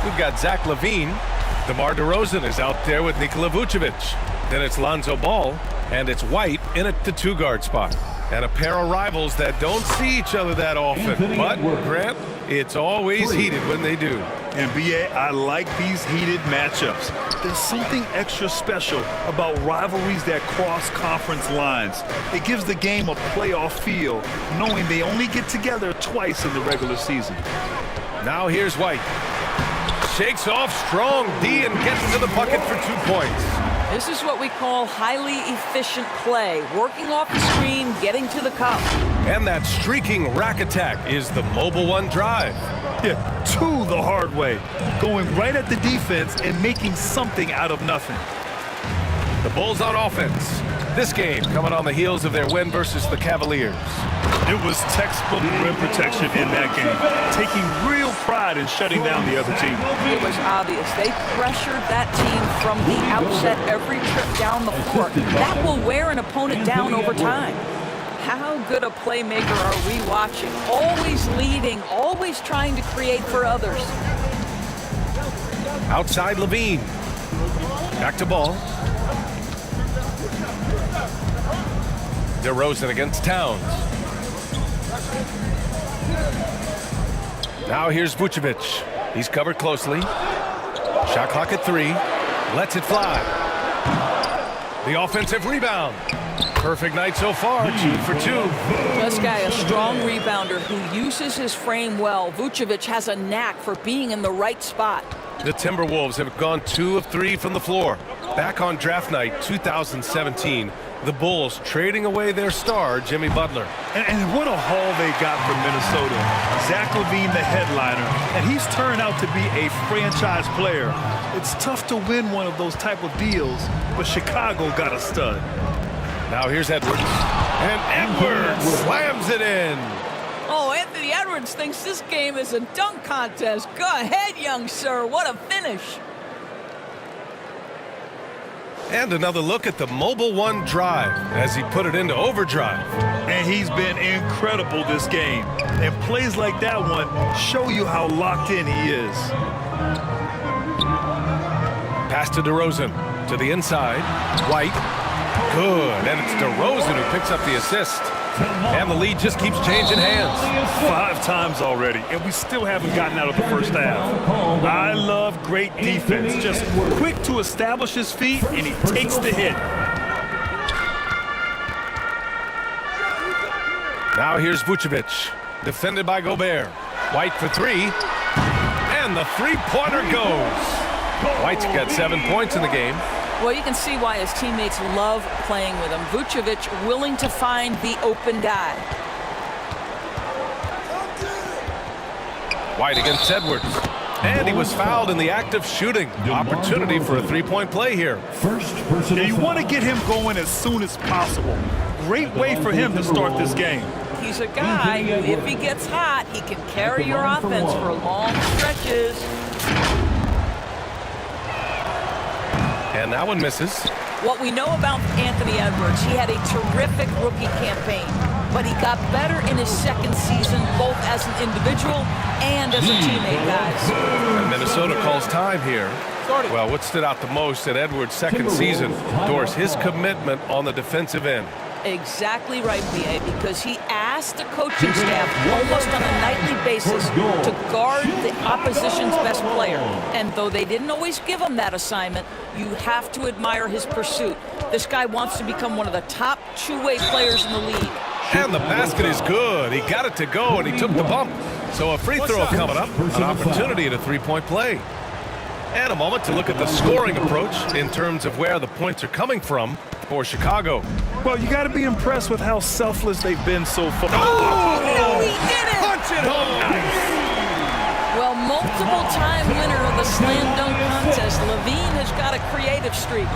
we've got Zach LaVine. DeMar DeRozan is out there with Nikola Vucevic. Then it's Lonzo Ball, and it's White in at the 2-guard spot. And a pair of rivals that don't see each other that often. But, Grant, it's always heated when they do. NBA, I like these heated matchups. There's something extra special about rivalries that cross conference lines. It gives the game a playoff feel, knowing they only get together twice in the regular season. Now here's White. Shakes off strong D and gets to the bucket for 2 points. This is what we call highly efficient play. Working off the screen, getting to the cup. And that streaking rack attack is the Mobile One drive. Yeah, to the hard way. Going right at the defense and making something out of nothing. The Bulls on offense. This game coming on the heels of their win versus the Cavaliers. It was textbook rim protection in that game, taking real pride in shutting down the other team. It was obvious. They pressured that team from the outset every trip down the floor. That will wear an opponent down over time. How good a playmaker are we watching? Always leading, always trying to create for others. Outside LaVine. Back to Ball. DeRozan against Towns. Now here's Vucevic. He's covered closely. Shot clock at 3. Lets it fly. The offensive rebound. Perfect night so far, 2 for 2. This guy, a strong rebounder who uses his frame well. Vucevic has a knack for being in the right spot. The Timberwolves have gone 2 of 3 from the floor. Back on draft night 2017, the Bulls trading away their star, Jimmy Butler. And what a haul they got from Minnesota. Zach LaVine, the headliner, and he's turned out to be a franchise player. It's tough to win one of those type of deals, but Chicago got a stud. Now here's Edwards. And Edwards slams it in. Oh, Anthony Edwards thinks this game is a dunk contest. Go ahead, young sir. What a finish. And another look at the Mobile One drive as he put it into overdrive. And he's been incredible this game. And plays like that one show you how locked in he is. Pass to DeRozan. To the inside. White. Good. And it's DeRozan who picks up the assist. And the lead just keeps changing hands. 5 times already, and we still haven't gotten out of the first half. I love great defense. Just quick to establish his feet, and he takes the hit. Now here's Vucevic. Defended by Gobert. White for 3. And the three-pointer goes. White's got 7 points in the game. Well, you can see why his teammates love playing with him. Vucevic willing to find the open guy. White against Edwards. And he was fouled in the act of shooting. Opportunity for a three-point play here. Yeah, you want to get him going as soon as possible. Great way for him to start this game. He's a guy who, if he gets hot, he can carry your offense for long stretches. And that one misses. What we know about Anthony Edwards, he had a terrific rookie campaign, but he got better in his second season, both as an individual and as a teammate, guys. And Minnesota calls time here. Well, what stood out the most at Edwards' second season, Doris, his commitment on the defensive end. Exactly right, B.A., because he asked the coaching staff almost on a nightly basis to guard the opposition's best player. And though they didn't always give him that assignment, you have to admire his pursuit. This guy wants to become one of the top two-way players in the league. And the basket is good. He got it to go, and he took the bump. So a free throw coming up, an opportunity at a three-point play. And a moment to look at the scoring approach in terms of where the points are coming from for Chicago. Well, you got to be impressed with how selfless they've been so far. Oh, no, he did it! Punch it home! Well, multiple-time winner of the slam dunk contest, Levine has got a creative streak.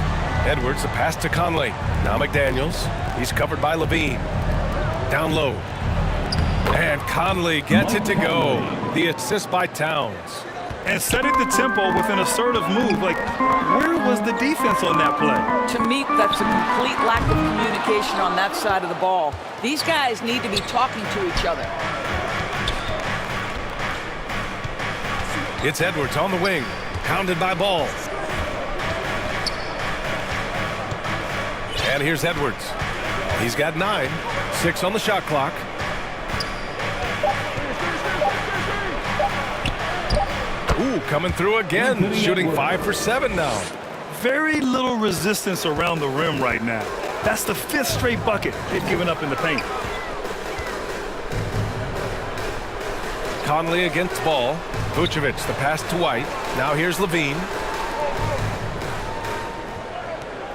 Edwards, the pass to Conley. Now McDaniels. He's covered by Levine. Down low. And Conley gets it to go. The assist by Towns. And setting the tempo with an assertive move. Like, where was the defense on that play? To me, that's a complete lack of communication on that side of the ball. These guys need to be talking to each other. It's Edwards on the wing. Pounded by Ball. And here's Edwards. He's got 9. 6 on the shot clock. Ooh, coming through again. Shooting 5 for 7 now. Very little resistance around the rim right now. That's the 5th straight bucket they've given up in the paint. Conley against Ball. Vucevic, the pass to White. Now here's Levine.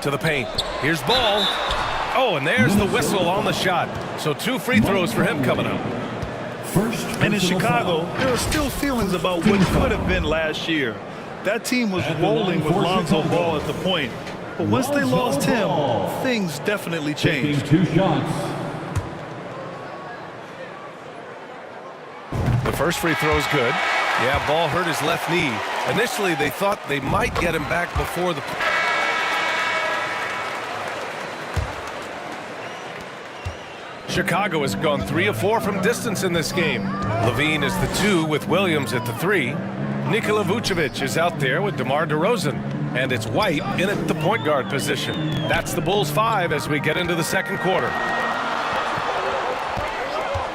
To the paint. Here's Ball. Oh, and there's the whistle on the shot. So 2 free throws for him coming up. And in Chicago, there are still feelings about what could have been last year. That team was rolling with Lonzo Ball at the point. But once they lost him, things definitely changed. 2 shots. The first free throw is good. Yeah, Ball hurt his left knee. Initially, they thought they might get him back before the... Chicago has gone 3 of 4 from distance in this game. Levine is the 2 with Williams at the 3. Nikola Vucevic is out there with DeMar DeRozan. And it's White in at the point guard position. That's the Bulls 5 as we get into the second quarter.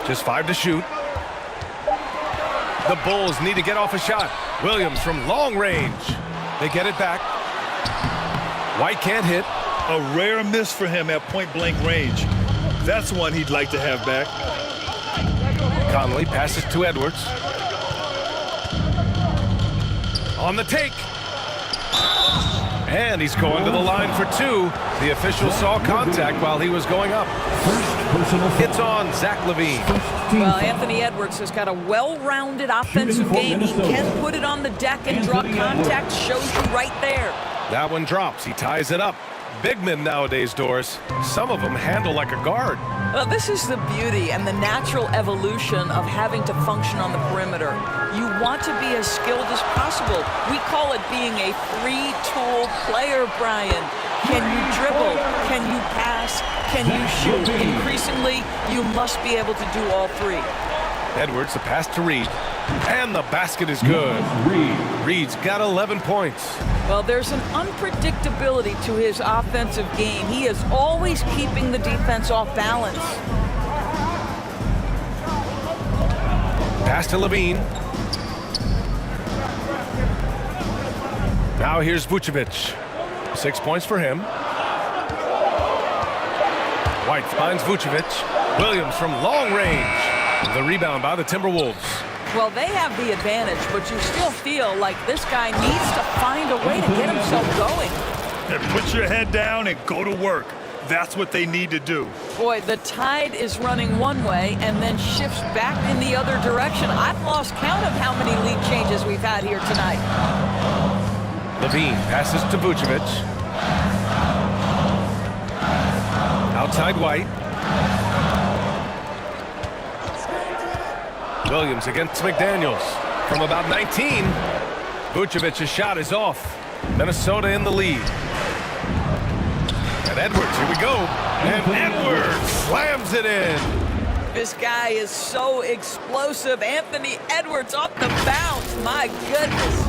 Just 5 to shoot. The Bulls need to get off a shot. Williams from long range. They get it back. White can't hit. A rare miss for him at point-blank range. That's one he'd like to have back. Conley passes to Edwards. On the take. And he's going to the line for 2. The official saw contact while he was going up. It's on Zach LaVine. Well, Anthony Edwards has got a well-rounded offensive game. He can put it on the deck and draw contact. Shows you right there. That one drops. He ties it up. Big men nowadays, Doris, some of them handle like a guard. Well, this is the beauty and the natural evolution of having to function on the perimeter. You want to be as skilled as possible. We call it being a three-tool player, Brian. Can you dribble? Can you pass? Can you shoot? Increasingly, you must be able to do all three. Edwards, the pass to Reed. And the basket is good. Reed's got 11 points. Well, there's an unpredictability to his offensive game. He is always keeping the defense off balance. Pass to Levine. Now here's Vucevic. 6 points for him. White finds Vucevic. Williams from long range. The rebound by the Timberwolves. Well, they have the advantage, but you still feel like this guy needs to find a way to get himself going. And put your head down and go to work. That's what they need to do. Boy, the tide is running one way and then shifts back in the other direction. I've lost count of how many lead changes we've had here tonight. Levine passes to Vucevic. Outside White. Williams against McDaniels from about 19. Vucevic's shot is off. Minnesota in the lead. And Edwards, here we go. And Edwards slams it in. This guy is so explosive. Anthony Edwards off the bounce. My goodness.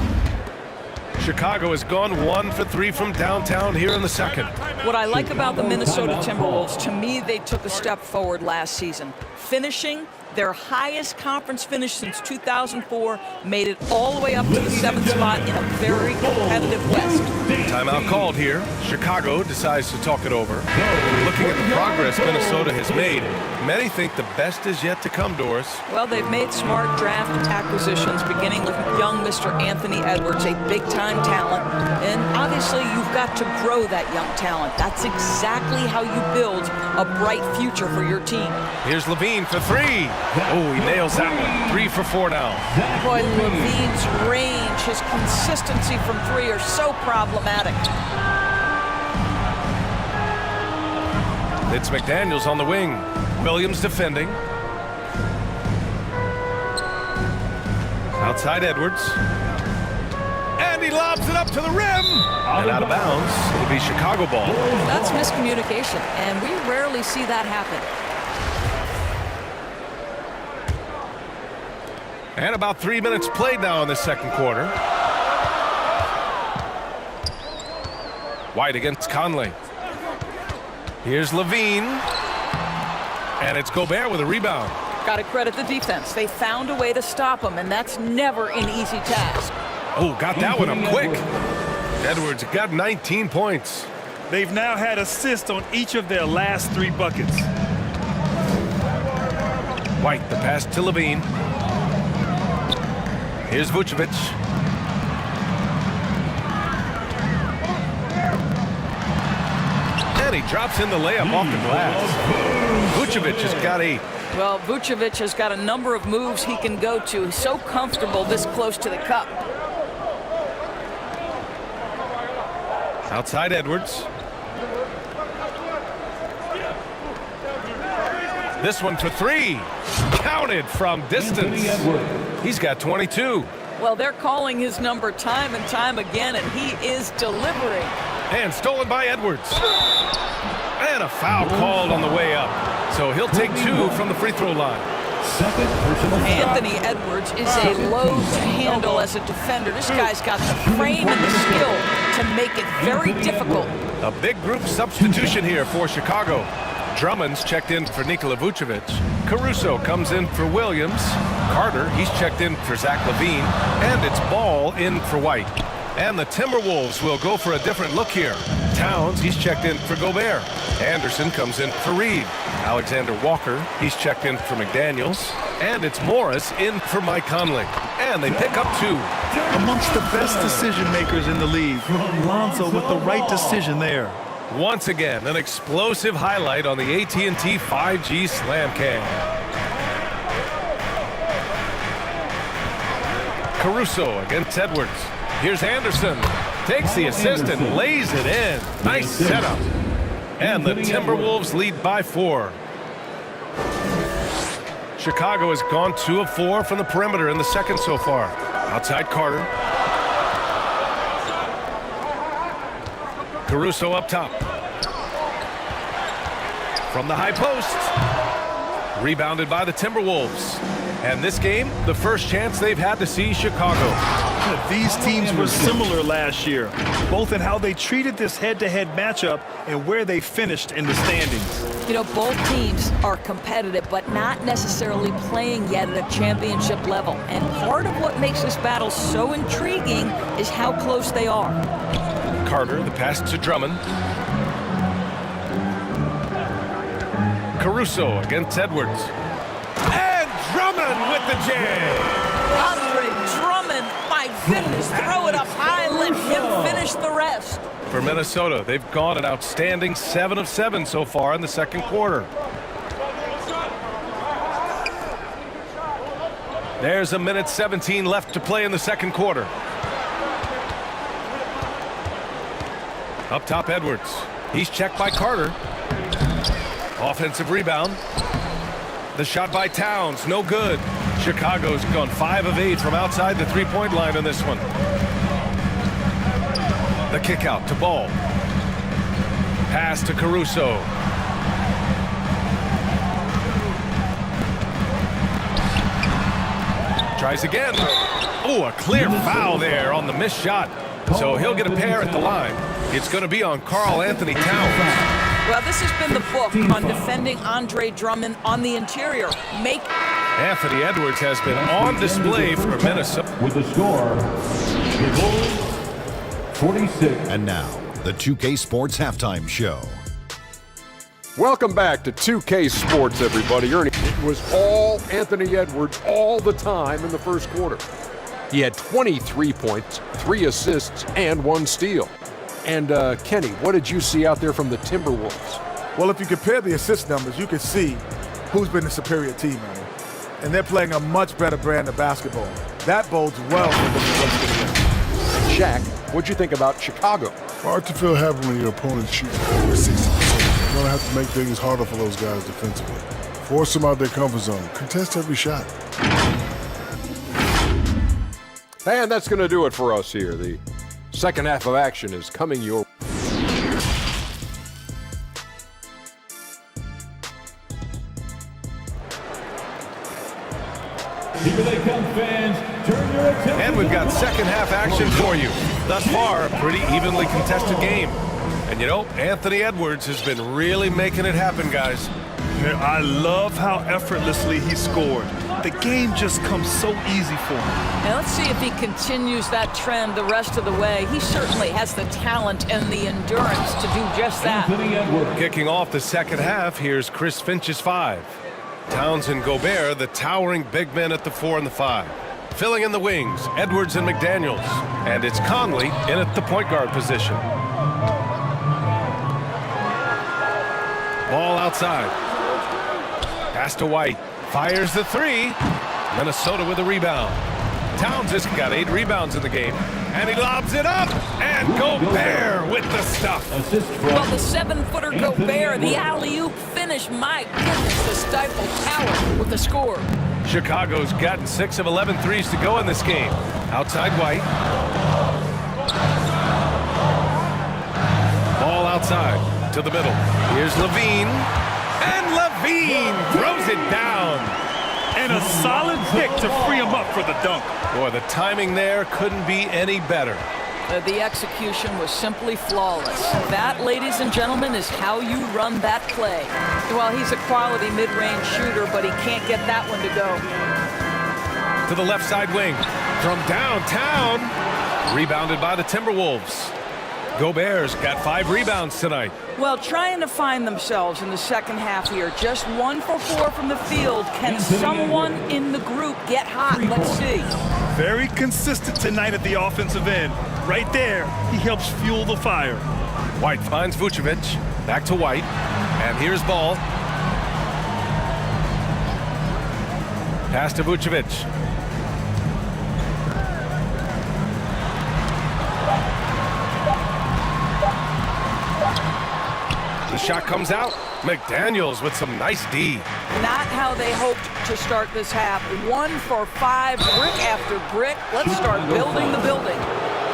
Chicago has gone 1 for 3 from downtown here in the second. What I like about the Minnesota Timberwolves, to me, they took a step forward last season. Finishing their highest conference finish since 2004, made it all the way up to the 7th spot in a very competitive West. Timeout called here. Chicago decides to talk it over. Looking at the progress Minnesota has made, many think the best is yet to come, Doris. Well, they've made smart draft acquisitions, beginning with young Mr. Anthony Edwards, a big-time talent. And obviously, you've got to grow that young talent. That's exactly how you build a bright future for your team. Here's Levine for 3. Oh, he nails that one. 3 for 4 now. Boy, Levine's range, his consistency from 3 are so problematic. It's McDaniels on the wing. Williams defending. Outside Edwards. And he lobs it up to the rim. And out of bounds. It'll be Chicago ball. That's miscommunication, and we rarely see that happen. And about 3 minutes played now in the second quarter. White against Conley. Here's Levine. And it's Gobert with a rebound. Got to credit the defense. They found a way to stop him, and that's never an easy task. Oh, got that one up quick. Edwards got 19 points. They've now had assists on each of their last 3 buckets. White, the pass to Levine. Here's Vucevic. And he drops in the layup off the glass. Vucevic has got 8. Well, Vucevic has got a number of moves he can go to. He's so comfortable this close to the cup. Outside Edwards. This one for 3. Counted from distance. He's got 22. Well, they're calling his number time and time again, and he is delivering. And stolen by Edwards. And a foul called on the way up. So he'll take 2 from the free throw line. Anthony Edwards is a load to handle as a defender. This guy's got the frame and the skill to make it very difficult. A big group substitution here for Chicago. Drummond's checked in for Nikola Vucevic. Caruso comes in for Williams. Carter, he's checked in for Zach LaVine. And it's Ball in for White. And the Timberwolves will go for a different look here. Towns, he's checked in for Gobert. Anderson comes in for Reed. Alexander Walker, he's checked in for McDaniels. And it's Morris in for Mike Conley. And they pick up 2. Amongst the best decision makers in the league. Lonzo with the right decision there. Once again, an explosive highlight on the AT&T 5G Slam Cam. Caruso against Edwards. Here's Anderson. Takes the assist and lays it in. Nice setup. And the Timberwolves lead by 4. Chicago has gone 2 of 4 from the perimeter in the second so far. Outside Carter. Caruso up top. From the high post. Rebounded by the Timberwolves. And this game, the first chance they've had to see Chicago. These teams were similar last year, both in how they treated this head-to-head matchup and where they finished in the standings. You know, both teams are competitive, but not necessarily playing yet at a championship level. And part of what makes this battle so intriguing is how close they are. Carter, the pass to Drummond. Caruso against Edwards. And Drummond with the jam. Andre Drummond, my goodness, throw it up high, let him finish the rest. For Minnesota, they've gone an outstanding 7 of 7 so far in the second quarter. There's a minute 17 left to play in the second quarter. Up top, Edwards. He's checked by Carter. Offensive rebound. The shot by Towns, no good. Chicago's gone 5 of 8 from outside the three-point line in this one. The kick out to Ball. Pass to Caruso. Tries again. Oh, a clear foul there on the missed shot. So he'll get a pair at the line. It's going to be on Karl Anthony Towns. Well, this has been the book on defending Andre Drummond on the interior. Anthony Edwards has been on display for Minnesota. With the score, the Bulls 46. And now, the 2K Sports Halftime Show. Welcome back to 2K Sports, everybody. Ernie, it was all Anthony Edwards all the time in the first quarter. He had 23 points, 3 assists, and 1 steal. And Kenny, what did you see out there from the Timberwolves? Well, if you compare the assist numbers, you can see who's been the superior team, Ernie. And they're playing a much better brand of basketball. That bodes well for the rest of the game. Shaq, what'd you think about Chicago? Hard to feel happy when your opponent's shooting over 60%. You're going to have to make things harder for those guys defensively. Force them out their comfort zone. Contest every shot. And that's going to do it for us here. The second half of action is coming your way. Here they come, fans. Turn your attention. And we've got second half action for you. Thus far, a pretty evenly contested game. And you know, Anthony Edwards has been really making it happen, guys. I love how effortlessly he scored. The game just comes so easy for him. Now let's see if he continues that trend the rest of the way. He certainly has the talent and the endurance to do just that. Kicking off the second half, here's Chris Finch's 5. Towns and Gobert, the towering big men at the 4 and the 5. Filling in the wings, Edwards and McDaniels. And it's Conley in at the point guard position. Ball outside. Pass to White. Fires the 3. Minnesota with a rebound. Towns has got 8 rebounds in the game. And he lobs it up. And Gobert with the stuff. Well, the 7-footer Gobert, the alley-oop finish. My goodness, the stifle tower with the score. Chicago's gotten 6 of 11 threes to go in this game. Outside White. Ball outside to the middle. Here's Levine. And Levine throws it down. And a solid pick to free him up for the dunk. Boy, the timing there couldn't be any better. The execution was simply flawless. That, ladies and gentlemen, is how you run that play. Well, he's a quality mid-range shooter, but he can't get that one to go. To the left side wing. From downtown. Rebounded by the Timberwolves. Gobert's got 5 rebounds tonight. Well, trying to find themselves in the second half here. Just 1 for 4 from the field. Can someone in the group get hot? Let's see. Very consistent tonight at the offensive end. Right there, he helps fuel the fire. White finds Vucevic. Back to White. And here's Ball. Pass to Vucevic. The shot comes out. McDaniels with some nice D. Not how they hoped to start this half. 1 for 5, brick after brick. Let's start building the building.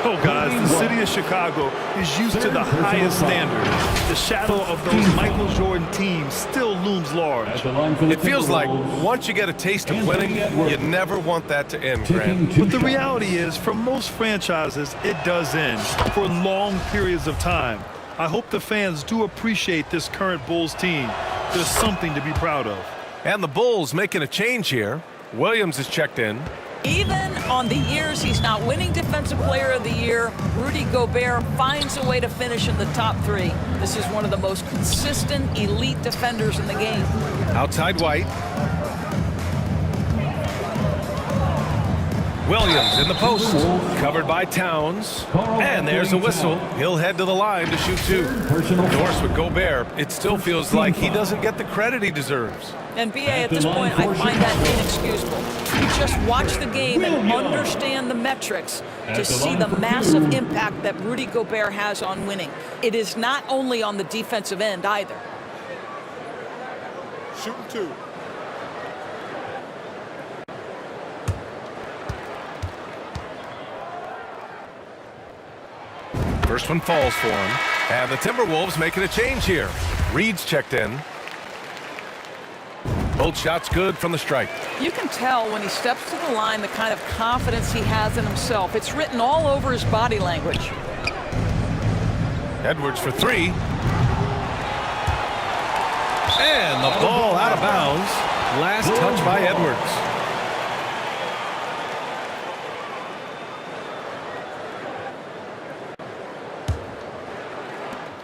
Oh, guys, the city of Chicago is used to the highest standard. The shadow of those Michael Jordan teams still looms large. It feels like once you get a taste of winning, you never want that to end, Grant. But the reality is, for most franchises, it does end for long periods of time. I hope the fans do appreciate this current Bulls team. There's something to be proud of. And the Bulls making a change here. Williams is checked in. Even on the years he's not winning Defensive Player of the Year, Rudy Gobert finds a way to finish in the top 3. This is one of the most consistent elite defenders in the game. Outside White. Williams in the post, covered by Towns. And there's a whistle. He'll head to the line to shoot 2. Norris with Gobert. It still feels like he doesn't get the credit he deserves. And BA, at this point, I find that inexcusable. You just watch the game and understand the metrics to see the massive impact that Rudy Gobert has on winning. It is not only on the defensive end either. Shooting 2. First one falls for him. And the Timberwolves making a change here. Reed's checked in. Both shots good from the stripe. You can tell when he steps to the line the kind of confidence he has in himself. It's written all over his body language. Edwards for 3. And the ball out of bounds. Last touch by Edwards.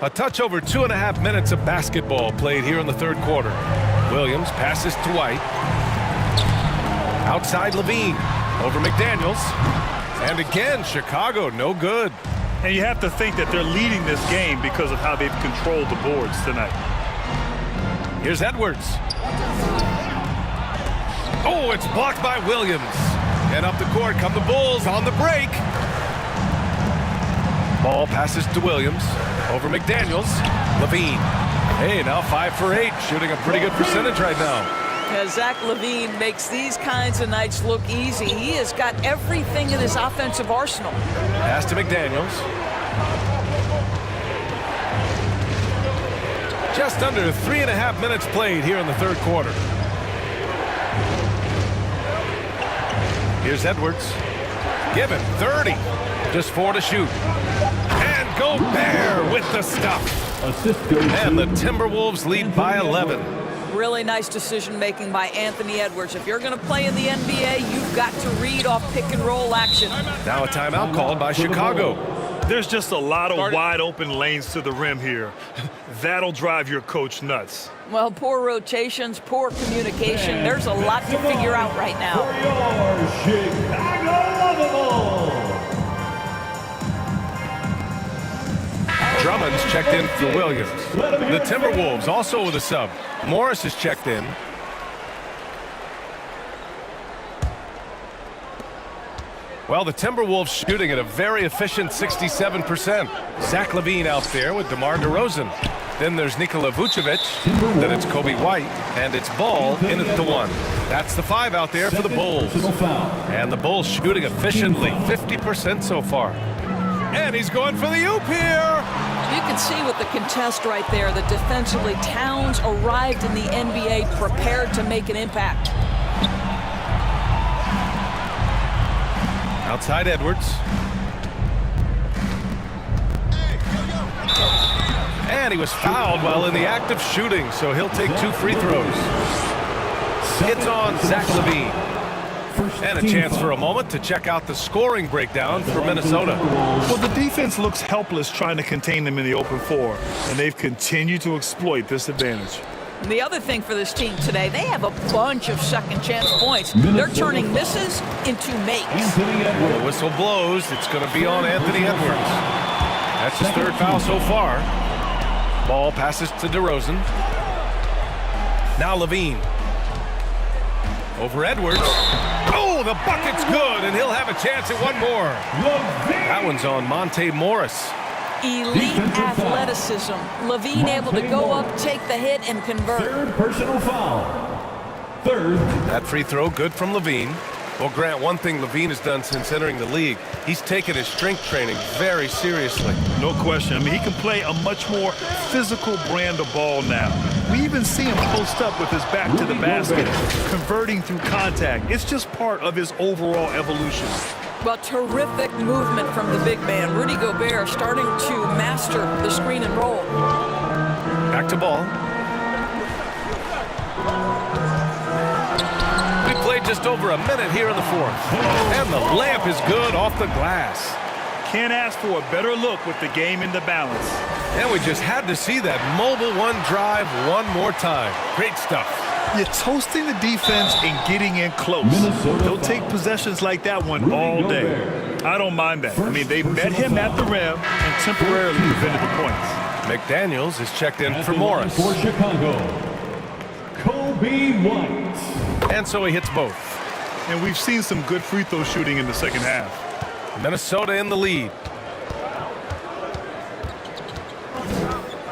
A touch over 2.5 minutes of basketball played here in the third quarter. Williams passes to White. Outside Levine. Over McDaniels. And again, Chicago no good. And you have to think that they're leading this game because of how they've controlled the boards tonight. Here's Edwards. Oh, it's blocked by Williams. And up the court come the Bulls on the break. Ball passes to Williams. Over McDaniels. Levine. Hey, now 5 for 8. Shooting a pretty good percentage right now. Yeah, Zach LaVine makes these kinds of nights look easy. He has got everything in his offensive arsenal. Pass to McDaniels. Just under 3.5 minutes played here in the third quarter. Here's Edwards. Given 30. Just 4 to shoot. And Gobert with the stuff. And the Timberwolves lead by 11. Really nice decision-making by Anthony Edwards. If you're going to play in the NBA, you've got to read off pick-and-roll action. Now a timeout called by Chicago. There's just a lot of wide-open lanes to the rim here. That'll drive your coach nuts. Well, poor rotations, poor communication. There's a lot to figure out right now. Drummond's checked in for Williams. The Timberwolves also with a sub. Morris is checked in. Well, the Timberwolves shooting at a very efficient 67%. Zach LaVine out there with DeMar DeRozan. Then there's Nikola Vucevic. Then it's Kobe White. And it's Ball in at the 1. That's the 5 out there for the Bulls. And the Bulls shooting efficiently, 50% so far. And he's going for the oop here. You can see with the contest right there that defensively Towns arrived in the NBA prepared to make an impact. Outside Edwards. And he was fouled while in the act of shooting, so he'll take 2 free throws. It's on Zach LaVine. And a chance for a moment to check out the scoring breakdown for Minnesota. Well, the defense looks helpless trying to contain them in the open floor, and they've continued to exploit this advantage. The other thing for this team today, they have a bunch of second chance points. They're turning misses into makes. The whistle blows. It's going to be on Anthony Edwards. That's his 3rd foul so far. Ball passes to DeRozan. Now Levine. Over Edwards. Oh, the bucket's good, and he'll have a chance at one more. That one's on Monte Morris. Elite athleticism. Levine able to go up, take the hit, and convert. Third personal foul. Third. That free throw good from Levine. Well, Grant, one thing Levine has done since entering the league, he's taken his strength training very seriously. No question. I mean, he can play a much more physical brand of ball now. We even see him post up with his back to the basket, converting through contact. It's just part of his overall evolution. Well, terrific movement from the big man. Rudy Gobert starting to master the screen and roll. Back to ball. We played just over a minute here in the fourth. And the layup is good off the glass. Can't ask for a better look with the game in the balance. And we just had to see that mobile one drive one more time. Great stuff. You're toasting the defense and getting in close. They'll take possessions like that one all day. I don't mind that. I mean, they met him at the rim and temporarily prevented the points. McDaniels is checked in for Morris. For Chicago, Kobe White. And so he hits both. And we've seen some good free throw shooting in the second half. Minnesota in the lead.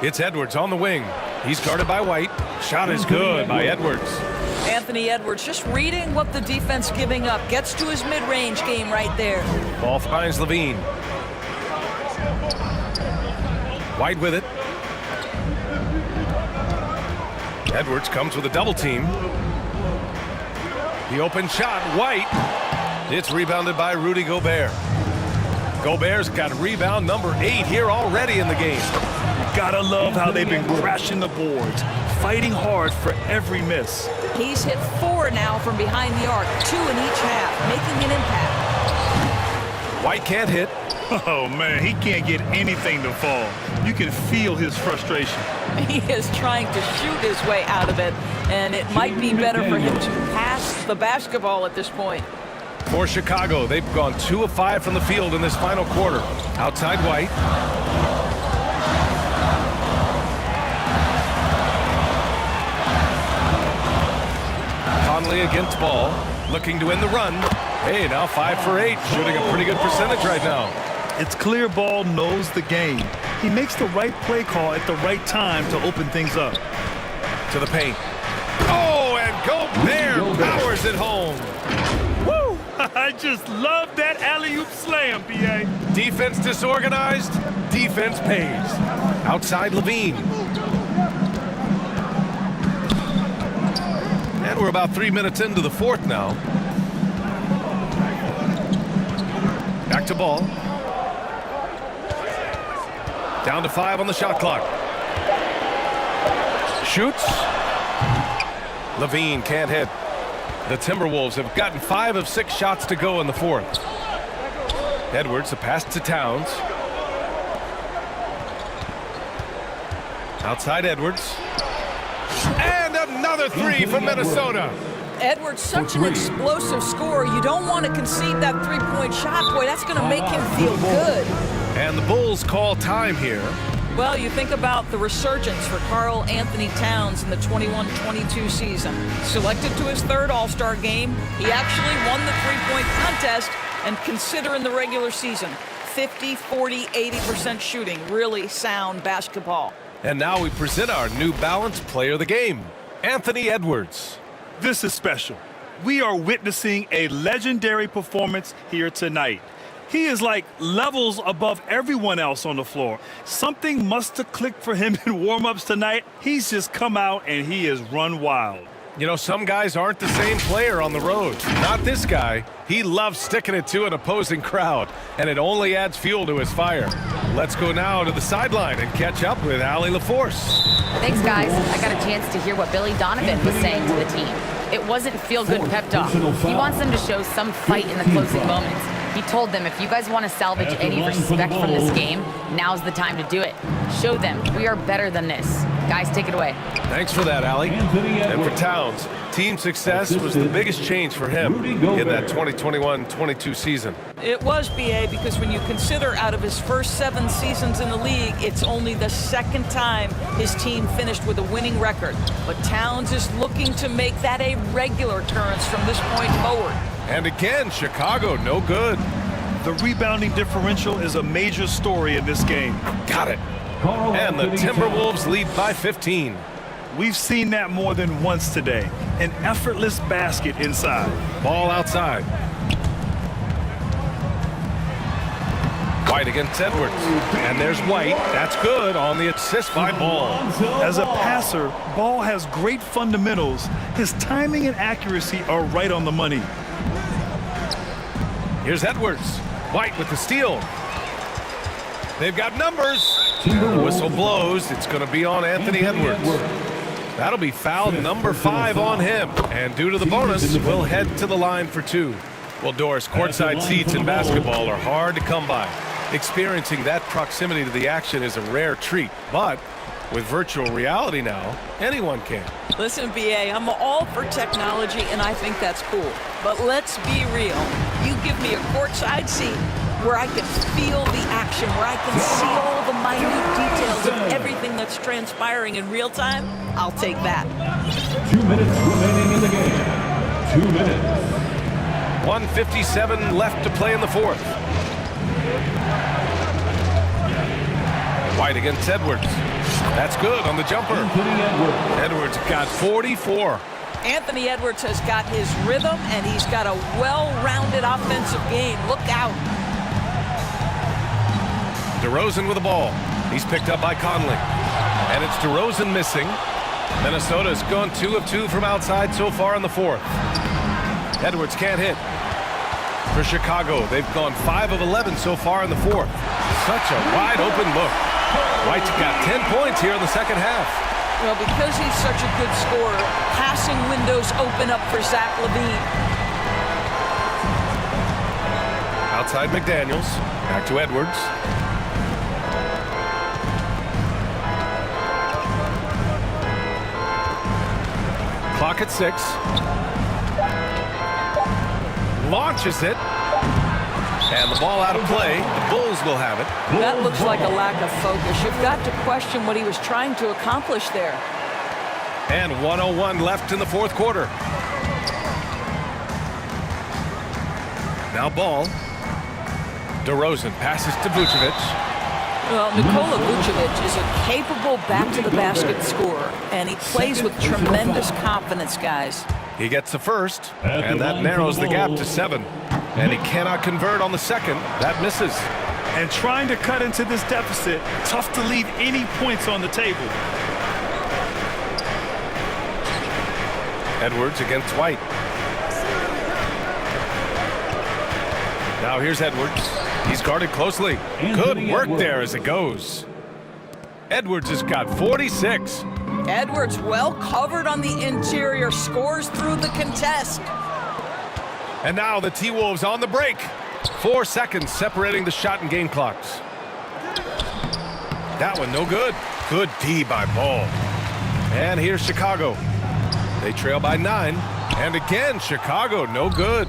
It's Edwards on the wing. He's guarded by White. Shot is good by Edwards. Anthony Edwards just reading what the defense giving up. Gets to his mid-range game right there. Ball finds Levine. White with it. Edwards comes with a double team. The open shot, White. It's rebounded by Rudy Gobert. Gobert's got rebound number 8 here already in the game. Gotta love how they've been crashing the boards, fighting hard for every miss. He's hit 4 now from behind the arc, 2 in each half, making an impact. White can't hit. Oh, man, he can't get anything to fall. You can feel his frustration. He is trying to shoot his way out of it, and it might be better for him to pass the basketball at this point. For Chicago, they've gone 2 of 5 from the field in this final quarter. Outside White. Conley against Ball, looking to win the run. Hey, now 5 for 8, shooting a pretty good percentage right now. It's clear Ball knows the game. He makes the right play call at the right time to open things up. To the paint. Oh, and Gobert powers it home. Woo! I just love that alley-oop slam, B.A. Defense disorganized, defense pays. Outside Levine. And we're about 3 minutes into the fourth now. Back to Ball. Down to 5 on the shot clock. Shoots. Levine can't hit. The Timberwolves have gotten 5 of 6 shots to go in the fourth. Edwards, a pass to Towns. Outside Edwards. And another 3 from Minnesota. Edwards, such an explosive scorer. You don't want to concede that three-point shot. Boy, that's going to make him feel good. And the Bulls call time here. Well, you think about the resurgence for Karl Anthony Towns in the 21-22 season. Selected to his 3rd All-Star game, he actually won the three-point contest, and consider in the regular season, 50, 40, 80% shooting. Really sound basketball. And now we present our New Balance Player of the Game, Anthony Edwards. This is special. We are witnessing a legendary performance here tonight. He is like levels above everyone else on the floor. Something must have clicked for him in warm-ups tonight. He's just come out and he has run wild. You know, some guys aren't the same player on the road. Not this guy. He loves sticking it to an opposing crowd, and it only adds fuel to his fire. Let's go now to the sideline and catch up with Allie LaForce. Thanks, guys. I got a chance to hear what Billy Donovan was saying to the team. It wasn't feel-good pep talk. He wants them to show some fight in the closing moments. He told them, if you guys want to salvage any respect from this game, now's the time to do it. Show them we are better than this. Guys, take it away. Thanks for that, Allie. And for Towns, team success was the biggest change for him in that 2021-22 season. It was, B.A., because when you consider out of his first 7 seasons in the league, it's only the 2nd time his team finished with a winning record. But Towns is looking to make that a regular occurrence from this point forward. And again, Chicago, no good. The rebounding differential is a major story in this game. Got it. And the Timberwolves lead by 15. We've seen that more than once today. An effortless basket inside. Ball outside. White against Edwards. And there's White. That's good on the assist by Ball. As a passer, Ball has great fundamentals. His timing and accuracy are right on the money. Here's Edwards. White with the steal. They've got numbers. The whistle blows. It's going to be on Anthony Edwards. That'll be foul number 5 on him. And due to the bonus, we'll head to the line for 2. Well, Doris, courtside seats in basketball are hard to come by. Experiencing that proximity to the action is a rare treat. But with virtual reality now, anyone can. Listen, BA, I'm all for technology, and I think that's cool. But let's be real. You give me a courtside seat where I can feel the action, where I can see all the minute details of everything that's transpiring in real time, I'll take that. 2 minutes remaining in the game. 2 minutes. 1:57 left to play in the fourth. White against Edwards. That's good on the jumper. Edwards got 44. Anthony Edwards has got his rhythm, and he's got a well-rounded offensive game. Look out. DeRozan with the ball. He's picked up by Conley. And it's DeRozan missing. Minnesota's gone 2 of 2 from outside so far in the fourth. Edwards can't hit. For Chicago, they've gone 5 of 11 so far in the fourth. Such a wide open look. White's got 10 points here in the second half. Well, because he's such a good scorer, passing windows open up for Zach LaVine. Outside McDaniels. Back to Edwards. Clock at 6. Launches it. And the ball out of play. The Bulls will have it. That looks like a lack of focus. You've got to question what he was trying to accomplish there. And 1:01 left in the fourth quarter. Now Ball. DeRozan passes to Vucevic. Well, Nikola Vucevic is a capable back-to-the-basket scorer, and he plays with tremendous confidence, guys. He gets the first, and that narrows the gap to 7. And he cannot convert on the second. That misses. And trying to cut into this deficit, tough to leave any points on the table. Edwards against White. Now here's Edwards. He's guarded closely. Good work there as it goes. Edwards has got 46. Edwards well covered on the interior, scores through the contest. And now the T-Wolves on the break. 4 seconds separating the shot and game clocks. That one no good. Good D by Ball. And here's Chicago. They trail by 9. And again, Chicago no good.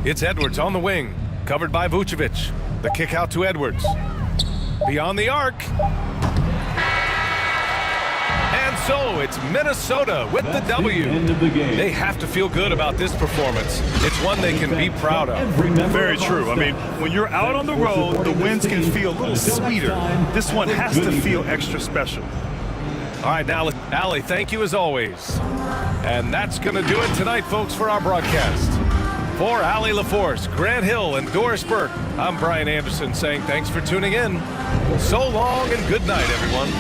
It's Edwards on the wing. Covered by Vucevic. The kick out to Edwards. Beyond the arc. And so it's Minnesota with the W. They have to feel good about this performance. It's one they can be proud of. Very true. I mean, when you're out on the road, the wins can feel a little sweeter. This one has to feel extra special. All right, now, Allie, thank you as always. And that's going to do it tonight, folks, for our broadcast. For Allie LaForce, Grant Hill, and Doris Burke, I'm Brian Anderson saying thanks for tuning in. So long and good night, everyone.